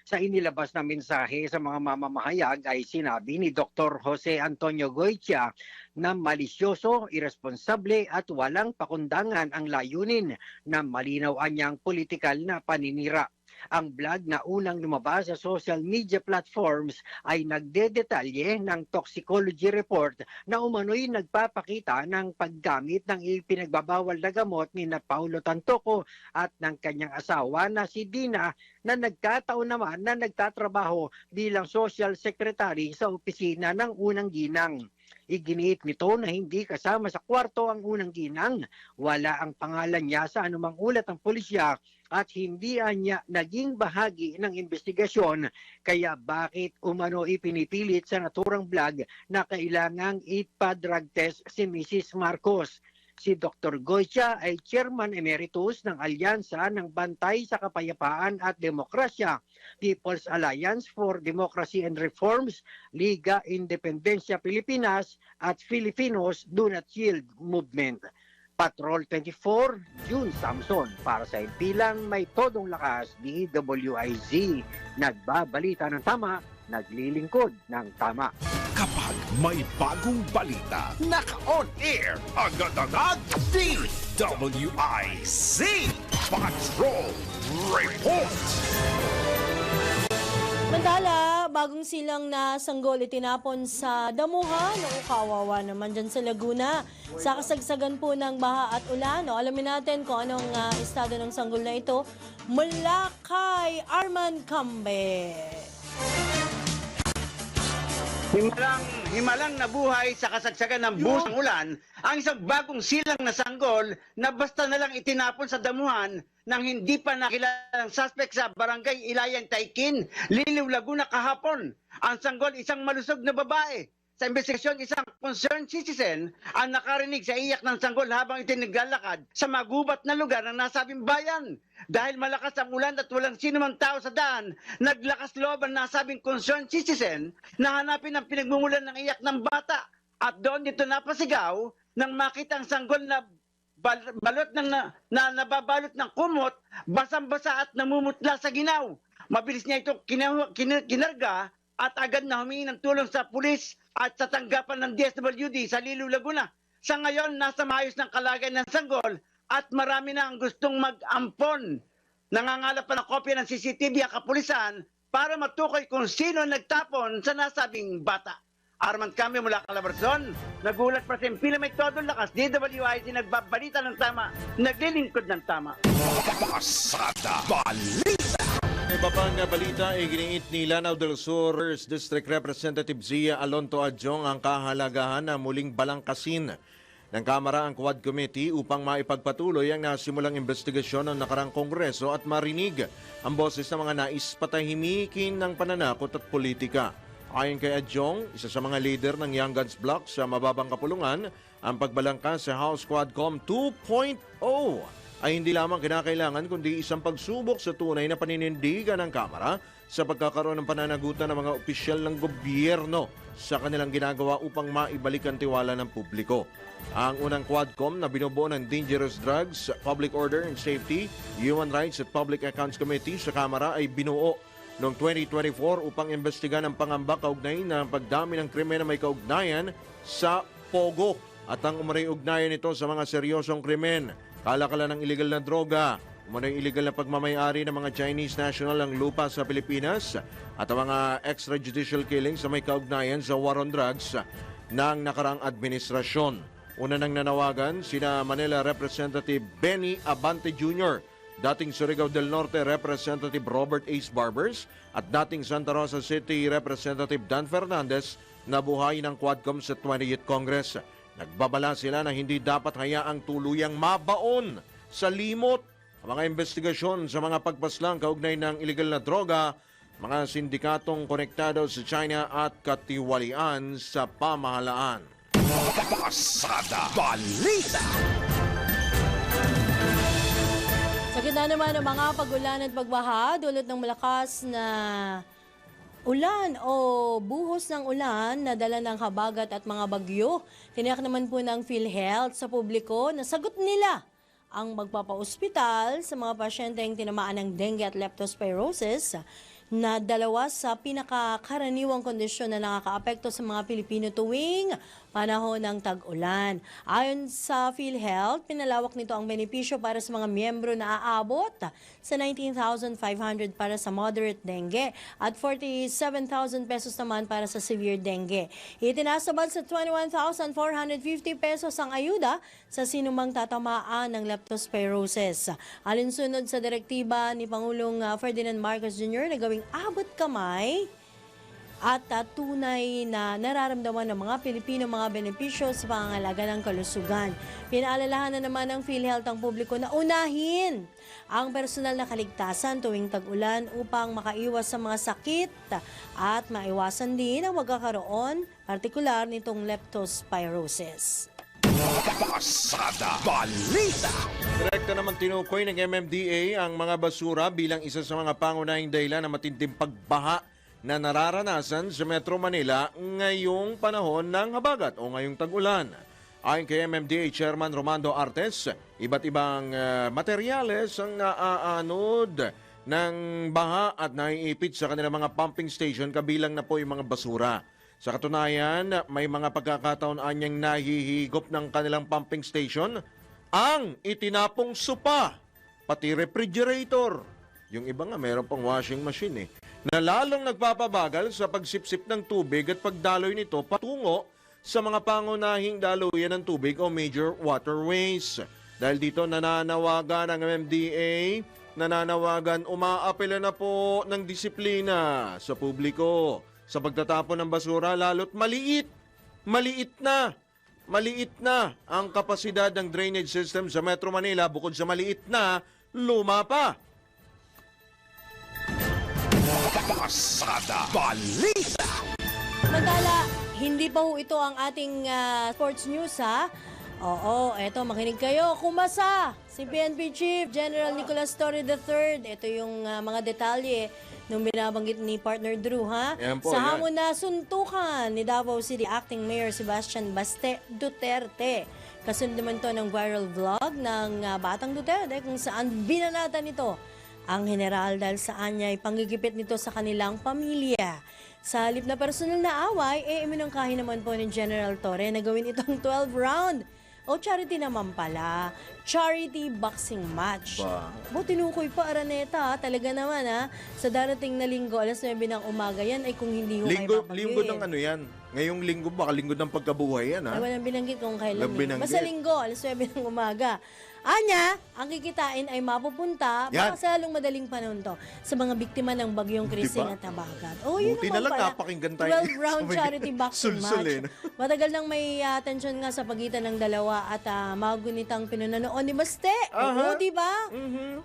Sa inilabas na mensahe sa mga mamamahayag ay sinabi ni Dr. Jose Antonio Goitia na malisyoso, irresponsable at walang pakundangan ang layunin na malinaw anyang politikal na paninira. Ang vlog na unang lumabas sa social media platforms ay nagdedetalye ng toxicology report na umano'y nagpapakita ng paggamit ng ipinagbabawal na gamot ni na Paulo Tantoco at ng kanyang asawa na si Dina na nagkataon naman na nagtatrabaho bilang social secretary sa opisina ng unang ginang. Iginiit nito na hindi kasama sa kwarto ang unang ginang, wala ang pangalan niya sa anumang ulat ng pulisya at hindi niya naging bahagi ng investigasyon. Kaya bakit umano ipinipilit sa naturang vlog na kailangang ipa-drug test si Mrs. Marcos? Si Dr. Goitia ay Chairman Emeritus ng Alyansa ng Bantay sa Kapayapaan at Demokrasya, People's Alliance for Democracy and Reforms, Liga Independencia Pilipinas at Filipinos Do Not Yield Movement. Patrol 24, June Samson para sa Impilang May Todong Lakas, DWIZ. Nagbabalita ng tama, naglilingkod ng tama. Kapag may bagong balita, naka-on air, agad-agad, DWIZ Patrol Report. Mandala, bagong silang na sanggol itinapon sa damuhan. O kawawa naman dyan sa Laguna. Sa kasagsagan po ng baha at ulan. O, alamin natin kung anong estado ng sanggol na ito mula kay Arman Cambe. Himalang nabuhay sa kasagsagan ng busang ulan ang isang bagong silang na sanggol na basta na lang itinapon sa damuhan ng hindi pa nakilalang suspect sa barangay Ilayan, Taikin, Liliw, Laguna kahapon. Ang sanggol isang malusog na babae. Sa investigasyon, isang concerned citizen ang nakarinig sa iyak ng sanggol habang ito naglalakad sa magubat na lugar ng nasabing bayan. Dahil malakas ang ulan at walang sino mang tao sa daan, naglakas loob ang nasabing concerned citizen na hanapin ang pinagmumulan ng iyak ng bata. At doon dito napasigaw nang makita ang sanggol na balot na nababalot ng kumot, basang-basa at namumutla sa ginaw. Mabilis niya ito kinarga at agad na humingi ng tulong sa pulis at sa tanggapan ng DSWD sa Liliw, Laguna. Sa ngayon, nasa maayos ng kalagayan ng sanggol at marami na ang gustong mag-ampon. Nangangalap pa ng kopya ng CCTV ang kapulisan para matukoy kung sino nagtapon sa nasabing bata. Arman Cambe mula Calabarzon, nagulat pa sa Impila May Todong Lakas, DWIZ nagbabalita ng tama, naglilingkod ng tama. Pasada Balita. Iba pang balita ay giniit ni Lanao del Sur District Representative Zia Alonto Adjong ang kahalagahan na muling balangkasin ng Kamara ang Quad Committee upang maipagpatuloy ang nasimulang investigasyon ng nakarang Kongreso at marinig ang boses ng mga nais patahimikin ng pananakot at politika. Ayon kay Adjong, isa sa mga leader ng Young Guns Bloc sa mababang kapulungan, ang pagbalangkas sa House Quadcom 2.0 ay hindi lamang kinakailangan kundi isang pagsubok sa tunay na paninindigan ng Kamara sa pagkakaroon ng pananagutan ng mga opisyal ng gobyerno sa kanilang ginagawa upang maibalik ang tiwala ng publiko. Ang unang Quadcom na binubuo ng Dangerous Drugs, Public Order and Safety, Human Rights at Public Accounts Committee sa Kamara ay binuo noong 2024 upang imbestigan ang pangamba kaugnay ng pagdami ng krimen na may kaugnayan sa Pogo at ang umano'y ugnayan nito sa mga seryosong krimen, kalakalan ng illegal na droga, umano'y illegal na pagmamayari ng mga Chinese national ng lupa sa Pilipinas at ang mga extrajudicial killings na may kaugnayan sa war on drugs ng nakarang administrasyon. Una nang nanawagan sina Manila Representative Benny Abante Jr., dating Surigao del Norte Representative Robert Ace Barbers at dating Santa Rosa City Representative Dan Fernandez na buhay ng Quadcom sa 20th Congress. Nagbabala sila na hindi dapat hayaang tuluyang mabaon sa limot ang mga investigasyon sa mga pagpaslang kaugnay ng illegal na droga, mga sindikatong konektado sa China at katiwalian sa pamahalaan. Pasada Balita. Sa gitna naman ng mga pag-ulan at pagbaha, dulot ng malakas na ulan o buhos ng ulan na dala ng habagat at mga bagyo, tiniyak naman po ng PhilHealth sa publiko na sagot nila ang magpapa-ospital sa mga pasyenteng tinamaan ng dengue at leptospirosis na dalawa sa pinakakaraniwang kondisyon na nakakaapekto sa mga Pilipino tuwing panahon ng tag-ulan. Ayon sa PhilHealth, pinalawak nito ang benepisyo para sa mga miyembro na aabot sa 19,500 para sa moderate dengue at 47,000 pesos naman para sa severe dengue. Itinasabad sa 21,450 pesos ang ayuda sa sinumang tatamaan ng leptospirosis. Alinsunod sa direktiba ni Pangulong Ferdinand Marcos Jr. na gawing abot kamay at tunay na nararamdaman ng mga Pilipino mga benepisyo sa pangangalaga ng kalusugan. Pinaalalahanan naman ng PhilHealth ang publiko na unahin ang personal na kaligtasan tuwing tag-ulan upang makaiwas sa mga sakit at maiwasan din ang magkakaroon partikular nitong leptospirosis. Pasada Balita. Direkta naman tinukoy ng MMDA ang mga basura bilang isa sa mga pangunahing dahilan ng matinding pagbaha na nararanasan sa Metro Manila ngayong panahon ng habagat o ngayong tag-ulan. Ayon kay MMDA Chairman Romando Artes, iba't ibang materyales ang naaanod ng baha at naiipit sa kanilang mga pumping station kabilang na po yung mga basura. Sa katunayan, may mga pagkakataon anyang nahihigop ng kanilang pumping station ang itinapong sopa, pati refrigerator. Yung iba nga, meron pang washing machine na lalong nagpapabagal sa pagsipsip ng tubig at pagdaloy nito patungo sa mga pangunahing daluyan ng tubig o major waterways. Dahil dito nananawagan ang MMDA, umaapela na po ng disiplina sa publiko sa pagtatapon ng basura, lalo't maliit na ang kapasidad ng drainage system sa Metro Manila. Bukod sa maliit na, luma pa. Pasada Balita. Samantala, hindi pa ho ito ang ating sports news ha. Oo, eto, makinig kayo. Kumasa si PNP Chief General Nicolas Torre III. Ito yung mga detalye nung binabanggit ni partner Drew ha. Po, sa hamon na suntukan ni Davao City Acting Mayor Sebastian Baste Duterte. Kasunod naman to ng viral vlog ng Batang Duterte kung saan binanatan nito ang general dahil saan niya ay panggigipit nito sa kanilang pamilya. Sa halip na personal na away, iminungkahi naman po ni General Torre na gawin itong 12-round o charity naman pala. Charity boxing match. Tinukoy pa Araneta, talaga naman sa darating na linggo, alas 9 ng umaga yan, ay kung hindi ho kayo papagyuin. Linggo ng ano yan? Ngayong linggo, baka linggo ng pagkabuhay yan Ay, walang binanggit kung kailan. Binanggit. Basta linggo, alas 9 ng umaga. Anya, ang kikitain ay mapupunta, baka sa halong madaling panahon to, sa mga biktima ng bagyong Krising at Habagat. Yun Buti naman na lang pala, napakinggan tayo. 12-round charity boxing match. Matagal nang may tension nga sa pagitan ng dalawa at magunitang pinunanoon ni Baste. Oo, di ba?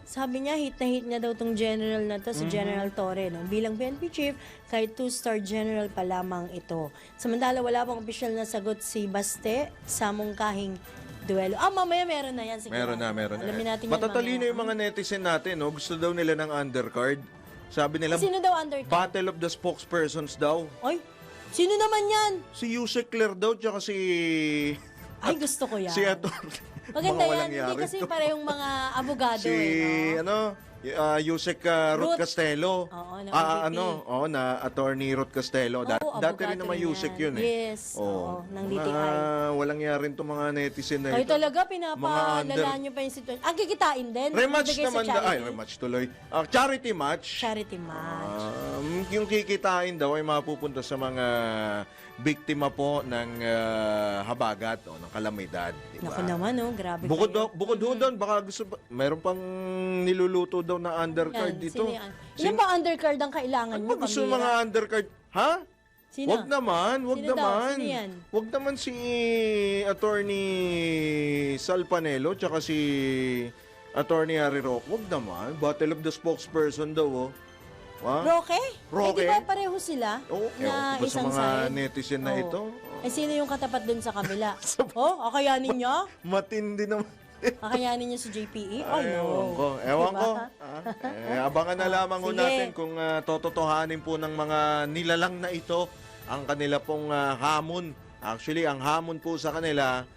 Sabi niya, hit na hit niya daw tong general na to, si General Torre. No? Bilang PNP Chief, kahit 2-star general pa lamang ito. Samantala, wala pang opisyal na sagot si Baste sa mungkahing duelo. Mamaya meron na yan. Siguro. Meron na. Alamin natin yan Matatalino mamaya. yung mga netizen natin, no? Gusto daw nila ng undercard. Sabi nila, Sino daw undercard? Battle of the Spokespersons daw. Ay, sino naman yan? Si Yusek Claire daw, tsaka si... Ay, gusto ko yan. Si Ator. Maganda Mga walang yan. Hindi yari kasi to. parehong mga abogado Si, no? Yusek Ruth Castello. Oo, na na attorney Ruth Castello. Oo, Dati rin abogado naman rin Yusek yan. yun Yes, oo, ng DTI. Walang yarin to mga netizen na Ay, ito. talaga, Mga pinapalala nyo pa yung sitwasyon. Ang kikitain din. Rematch Ibigay sa naman charity. rematch tuloy. Charity match. Charity match. Yung kikitain daw ay mapupunta sa mga biktima po ng habagat o ng kalamidad. Diba? Naku naman, grabe Bukod ho doon, baka gusto meron pang niluluto daw na undercard dito. Ilan ba undercard ang kailangan nyo? Ano gusto mga undercard? Ha? Sino? Wag naman. Sino daw? Sino yan? Wag naman si Attorney Sal Panelo tsaka si Attorney Harry Roque. Wag naman. Battle of the Spokesperson daw, oh. Ha? Roque? Roque? Eh, di ba pareho sila? Oo, na sa isang mga side? netizen na Oo. ito. Eh, sino yung katapat dun sa kabila? Akayanin nyo? Matindi naman. Akayanin nyo si JPE? Oh, no. Ewan ko. Diba? Abangan na lamang ho Sige. natin kung tototohanin po ng mga nilalang na ito ang kanila pong hamon. Actually, ang hamon po sa kanila,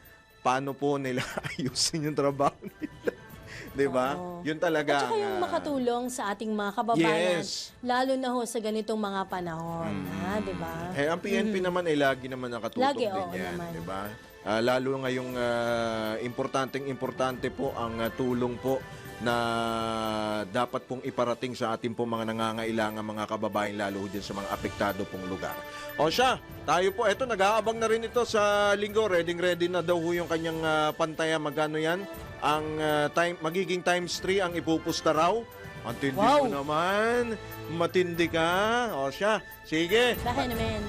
paano po nila ayusin yung trabaho nila. Diba? Oo. Yun talaga. At saka yung makatulong sa ating mga kababayan, Yes. lalo na ho sa ganitong mga panahon. Diba? Ang PNP naman ay lagi naman nakatutok Lagi, din oo yan. naman. Diba? Lalo ngayong importante po ang tulong po na dapat pong iparating sa ating pong mga nangangailangan mga kababayan lalo din sa mga apektado pong lugar. O siya, tayo po, eto nag-aabang na rin ito sa linggo. Ready na daw ho yung kanyang pantaya. Magkano yan? Ang magiging times 3 ang ipupusta raw. Ang tindi Wow. mo naman. Matindi ka. O siya, sige. Bakit naman?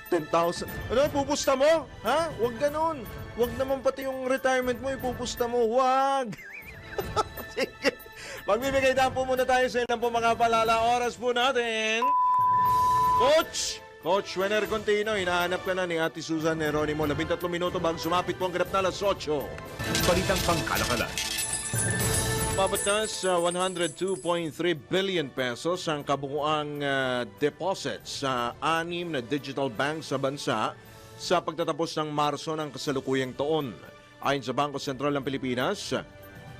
10,000. Ano, ipupusta mo? Ha? Huwag ganun. Huwag naman pati yung retirement mo, ipupusta mo. Huwag. Sige. Magbibigay na po muna tayo sa ilang po mga palala. Oras po natin. Coach Wenner Contino, hinahanap ka na ni Ate Susan Neronimo. 13 minuto bago sumapit po ang ganap na alas 8. Balitang pangkalakalan. Pabatas sa 102.3 billion pesos ang kabuuang deposits sa 6 na digital bank sa bansa sa pagtatapos ng Marso ng kasalukuyang taon. Ayon sa Bangko Sentral ng Pilipinas,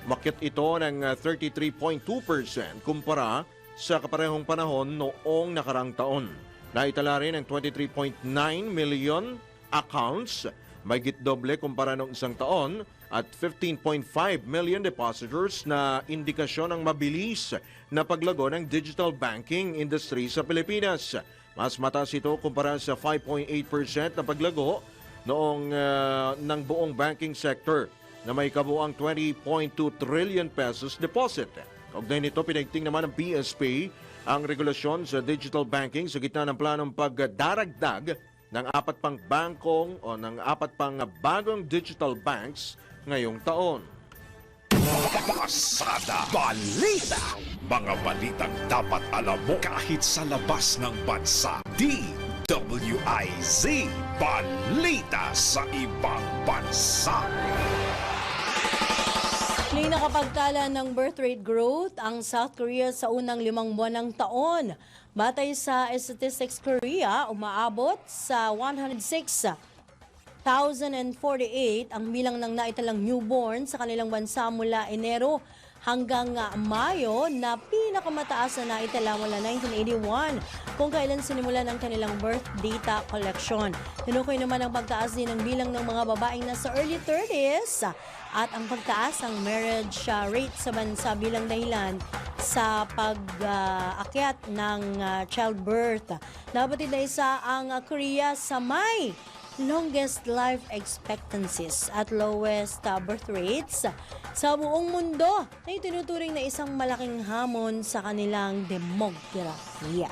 makit ito ng 33.2% kumpara sa kaparehong panahon noong nakarang taon. Naitala rin ang 23.9 million accounts, mahigit doble kumpara noong isang taon, at 15.5 million depositors na indikasyon ng mabilis na paglago ng digital banking industry sa Pilipinas. Mas mataas ito kumpara sa 5.8% na paglago noong ng buong banking sector na may kabuuang 20.2 trillion pesos deposit. Kaugnay nito, pinagting naman ng PSP ang regulasyon sa digital banking sa gitna ng planong pagdaragdag ng 4 pang bangkong o ng 4 pang bagong digital banks ngayong taon. Pasada Balita. Mga balitang dapat alam mo kahit sa labas ng bansa. DWIZ Balita sa ibang bansa. Muli nakapagtala ng birth rate growth ang South Korea sa unang 5 buwan ng taon. Batay sa Statistics Korea, umaabot sa 106,048 ang bilang ng naitalang newborn sa kanilang bansa mula Enero hanggang Mayo na pinakamataas na naitala mula 1981 kung kailan sinimula ng kanilang birth data collection. Tinukoy naman ang pagtaas din ng bilang ng mga babaeng nasa early 30s at ang pagtaas ng marriage rate sa bansa bilang dahilan sa pag-akyat ng childbirth. Nabatid na isa ang Korea sa may longest life expectancies at lowest birth rates sa buong mundo na itinuturing na isang malaking hamon sa kanilang demografiya.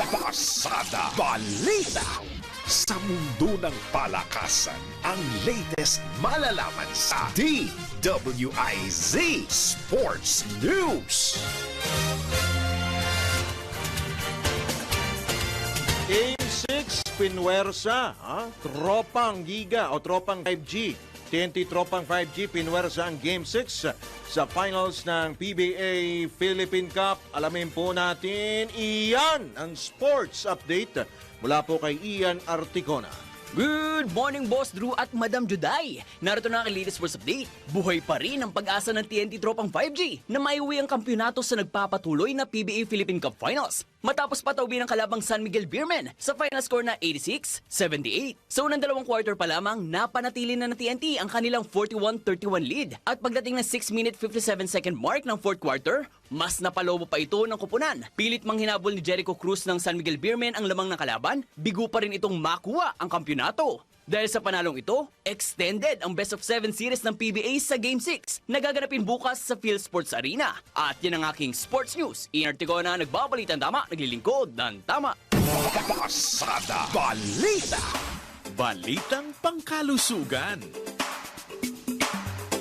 Pasada Balita. Sa mundo ng palakasan, ang latest malalaman sa DWIZ Sports News. Game 6, Pinwersa, tropang Giga o tropang 5G TNT Tropang 5G pinwersa ang Game 6 sa finals ng PBA Philippine Cup. Alamin po natin iyan ang sports update mula po kay Ian Articona. Good morning, Boss Drew at Madam Juday! Narito na ang latest sports update. Buhay pa rin ang pag-asa ng TNT Tropang 5G na maiuwi ang kampyonato sa nagpapatuloy na PBA Philippine Cup Finals. Matapos patawin ang kalabang San Miguel Beermen sa final score na 86-78. Sa unang dalawang quarter pa lamang, napanatili na ng TNT ang kanilang 41-31 lead. At pagdating ng 6-minute 57-second mark ng fourth quarter, mas napalobo pa ito ng kupunan. Pilit mang hinabol ni Jericho Cruz ng San Miguel Beermen ang lamang ng kalaban, bigo pa rin itong makuha ang kampyonato. Dahil sa panalong ito, extended ang best of 7 series ng PBA sa Game 6 na gaganapin bukas sa Phil Sports Arena. At yan ang aking sports news. Ian Articona, nagbabalitan tama, naglilingkod ng tama. Pasada Balita. Balitang pangkalusugan.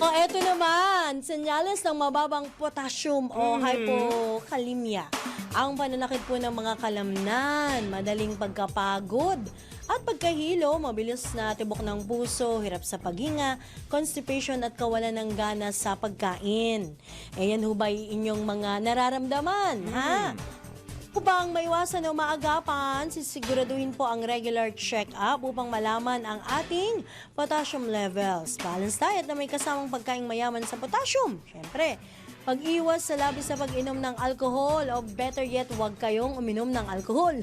O eto naman, senyales ng mababang potassium o hypokalemia. Ang pananakit po ng mga kalamnan, madaling pagkapagod, at pagkahilo, mabilis na tibok ng puso, hirap sa paghinga, constipation at kawalan ng gana sa pagkain. Yan ho ba inyong mga nararamdaman, ha? Upang maiwasan o maagapan, sisiguraduhin po ang regular check-up upang malaman ang ating potassium levels. Balanced diet na may kasamang pagkaing mayaman sa potassium. Siyempre, pag-iwas sa labis sa pag-inom ng alcohol o better yet, huwag kayong uminom ng alcohol.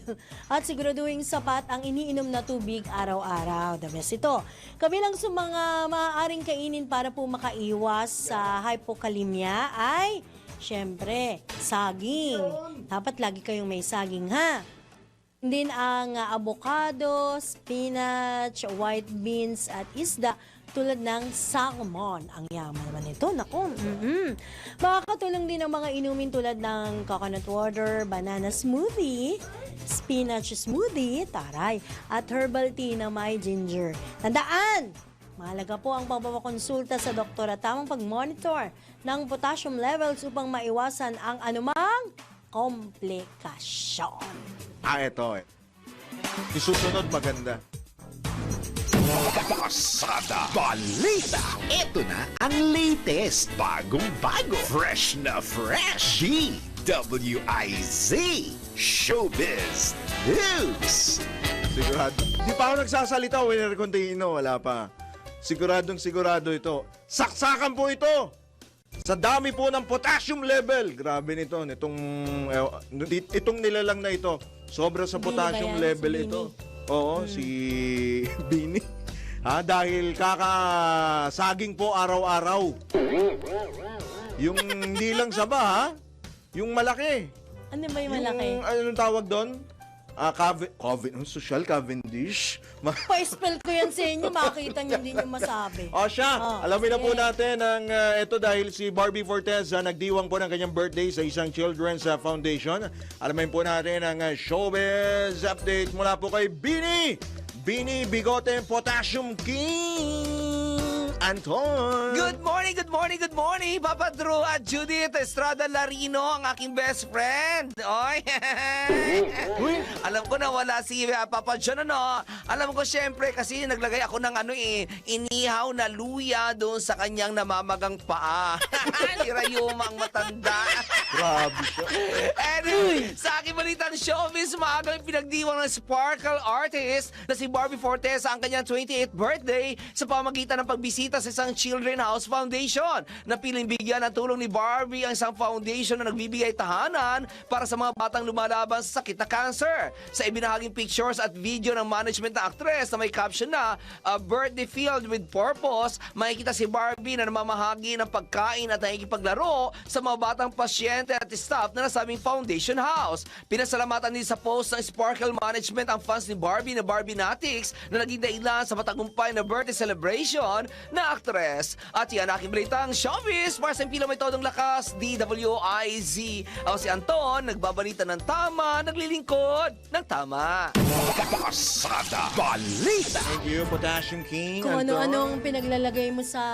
At siguraduhin sapat ang iniinom na tubig araw-araw. The best ito. Kabilang sa mga maaaring kainin para po makaiwas sa hypokalemia ay, syempre, saging. Dapat lagi kayong may saging, ha? Din ang avocado, spinach, white beans at isda tulad ng salmon. Ang yaman naman ito. Naku, Makakatulong din ang mga inumin tulad ng coconut water, banana smoothie, spinach smoothie, taray, at herbal tea na may ginger. Tandaan! Mahalaga po ang pagpapakonsulta sa doktor at tamang pag-monitor ng potassium levels upang maiwasan ang anumang komplikasyon. Ito isusunod maganda. Pasada Balita. Ito na ang latest, bagong-bago, fresh na fresh. DWIZ Showbiz News. Sigurado. Di pa ako nagsasalita, Winner Contino. Wala pa. Siguradong sigurado ito. Saksakan po ito! Sa dami po ng potassium level. Grabe nito. Itong nilalang na ito. Sobra sa potassium level ito. Oo, si Bini. Dahil kakasaging po araw-araw. Yung hindi lang saba, ha? Yung malaki. Ano ba yung malaki? Anong tawag doon? Social Cavendish. Pa-spell ko yan sa inyo, makikita nyo din yung masabi. Alamin na po natin ang ito dahil si Barbie Fortes nagdiwang po ng kanyang birthday sa isang children's foundation. Alamin po natin ang showbiz update mula po kay Bini Bigote Potassium King Anton. Good morning, Papa Drew at Judith Estrada Larino, ang aking best friend. Oy. Alam ko na wala si Papa John, ano? Alam ko syempre kasi naglagay ako ng inihaw na luya doon sa kanyang namamagang paa. Ni Rayuma ang matanda. Grabe siya. Anyway, sa aking balitang showbiz, maagang pinagdiwang ng sparkle artist na si Barbie Fortes ang kanyang 28th birthday sa pamagitan ng pagbisita sa isang Children's House Foundation. Napiling bigyan ng tulong ni Barbie ang isang foundation na nagbibigay tahanan para sa mga batang lumalaban sa sakit na cancer. Sa ibinahaging pictures at video ng management na actress na may caption na "A birthday filled with purpose", makikita si Barbie na namamahagi ng pagkain at nakikipaglaro sa mga batang pasyente at staff na nasabing foundation house. Pinasalamatan din sa post ng Sparkle Management ang fans ni Barbie na Barbie-natics na naging dahilan sa matagumpay na birthday celebration na aktres. At yan aking balitang showbiz para sa impilo may todong lakas, DWIZ. Ako si Anton, nagbabalita ng tama, naglilingkod ng tama. Pasada Balita. Thank you, Potassium King Kung Anton. ano-anong pinaglalagay mo sa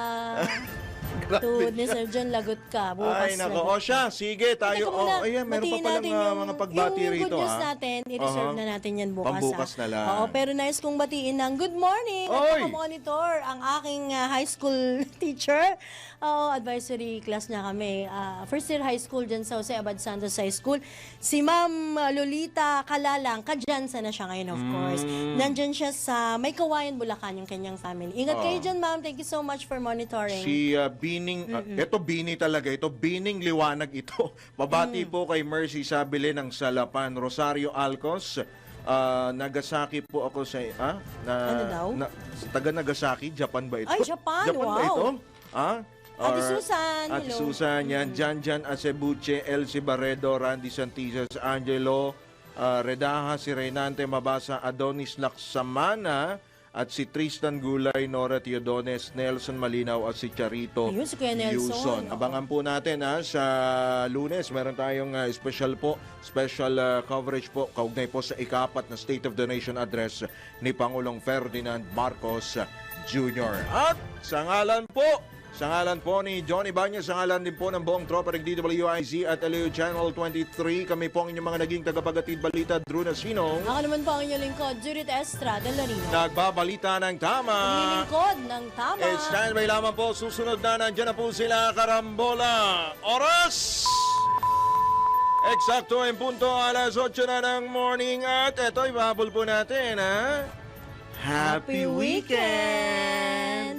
Tuod ni Sir John, lagot ka. Bukas Ay, nako. lagot. O siya, sige tayo. Teka muna, Ayan, meron pa batiin palang natin yung, mga pagbati yung rito. good news ha? natin, i-reserve na natin yan bukas. Pambukas na lang. Oo, pero nais kong batiin ng good morning Oy! at monitor ang aking high school teacher. Oo, advisory class niya kami. First year high school dyan sa Jose Abad Santos High School. Si Ma'am Lolita Kalalang, kadyansa na siya ngayon of course. Nandyan siya sa May Kawayan, Bulacan, yung kanyang family. Ingat kayo dyan, ma'am. Thank you so much for monitoring. Si Bining, ito Bini talaga, ito Bining Liwanag ito. Babati po kay Mercy Sabile ng Salapan, Rosario Alcos, Nagasaki po ako sa, Ano daw? taga Nagasaki, Japan ba ito? Ay, Japan, Japan ba wow. ito? Ate Susan, Ate hello. Susan, yan, Janjan Acebuche, Elsie Barredo, Randy Santizas, Angelo, Redaha, si Reynante Mabasa, Adonis Laksamana, at si Tristan Gulay, Nora Teodones, Nelson Malinaw, at si Charito Ayun, si Kuya Nelson. Yuson. Oo. Abangan po natin sa Lunes, meron tayong special coverage po, kaugnay po sa ikapat na State of the Nation address ni Pangulong Ferdinand Marcos Jr. At sa ngalan po ni Johnny Banyas, sa ngalan din po ng buong tropa ng DWIZ at LU Channel 23, kami po ang inyong mga naging tagapagatid balita, Drew Nasino. Ako naman po ang inyong lingkod, Judith Estrada Larino. Nagbabalita ng tama. Lingkod ng tama. It's time by lamang po, susunod na, nandyan na po sila, Karambola. Oras! Eksakto ang punto, alas 8 na ng morning at eto, ibahabol po natin, ha? Happy Weekend!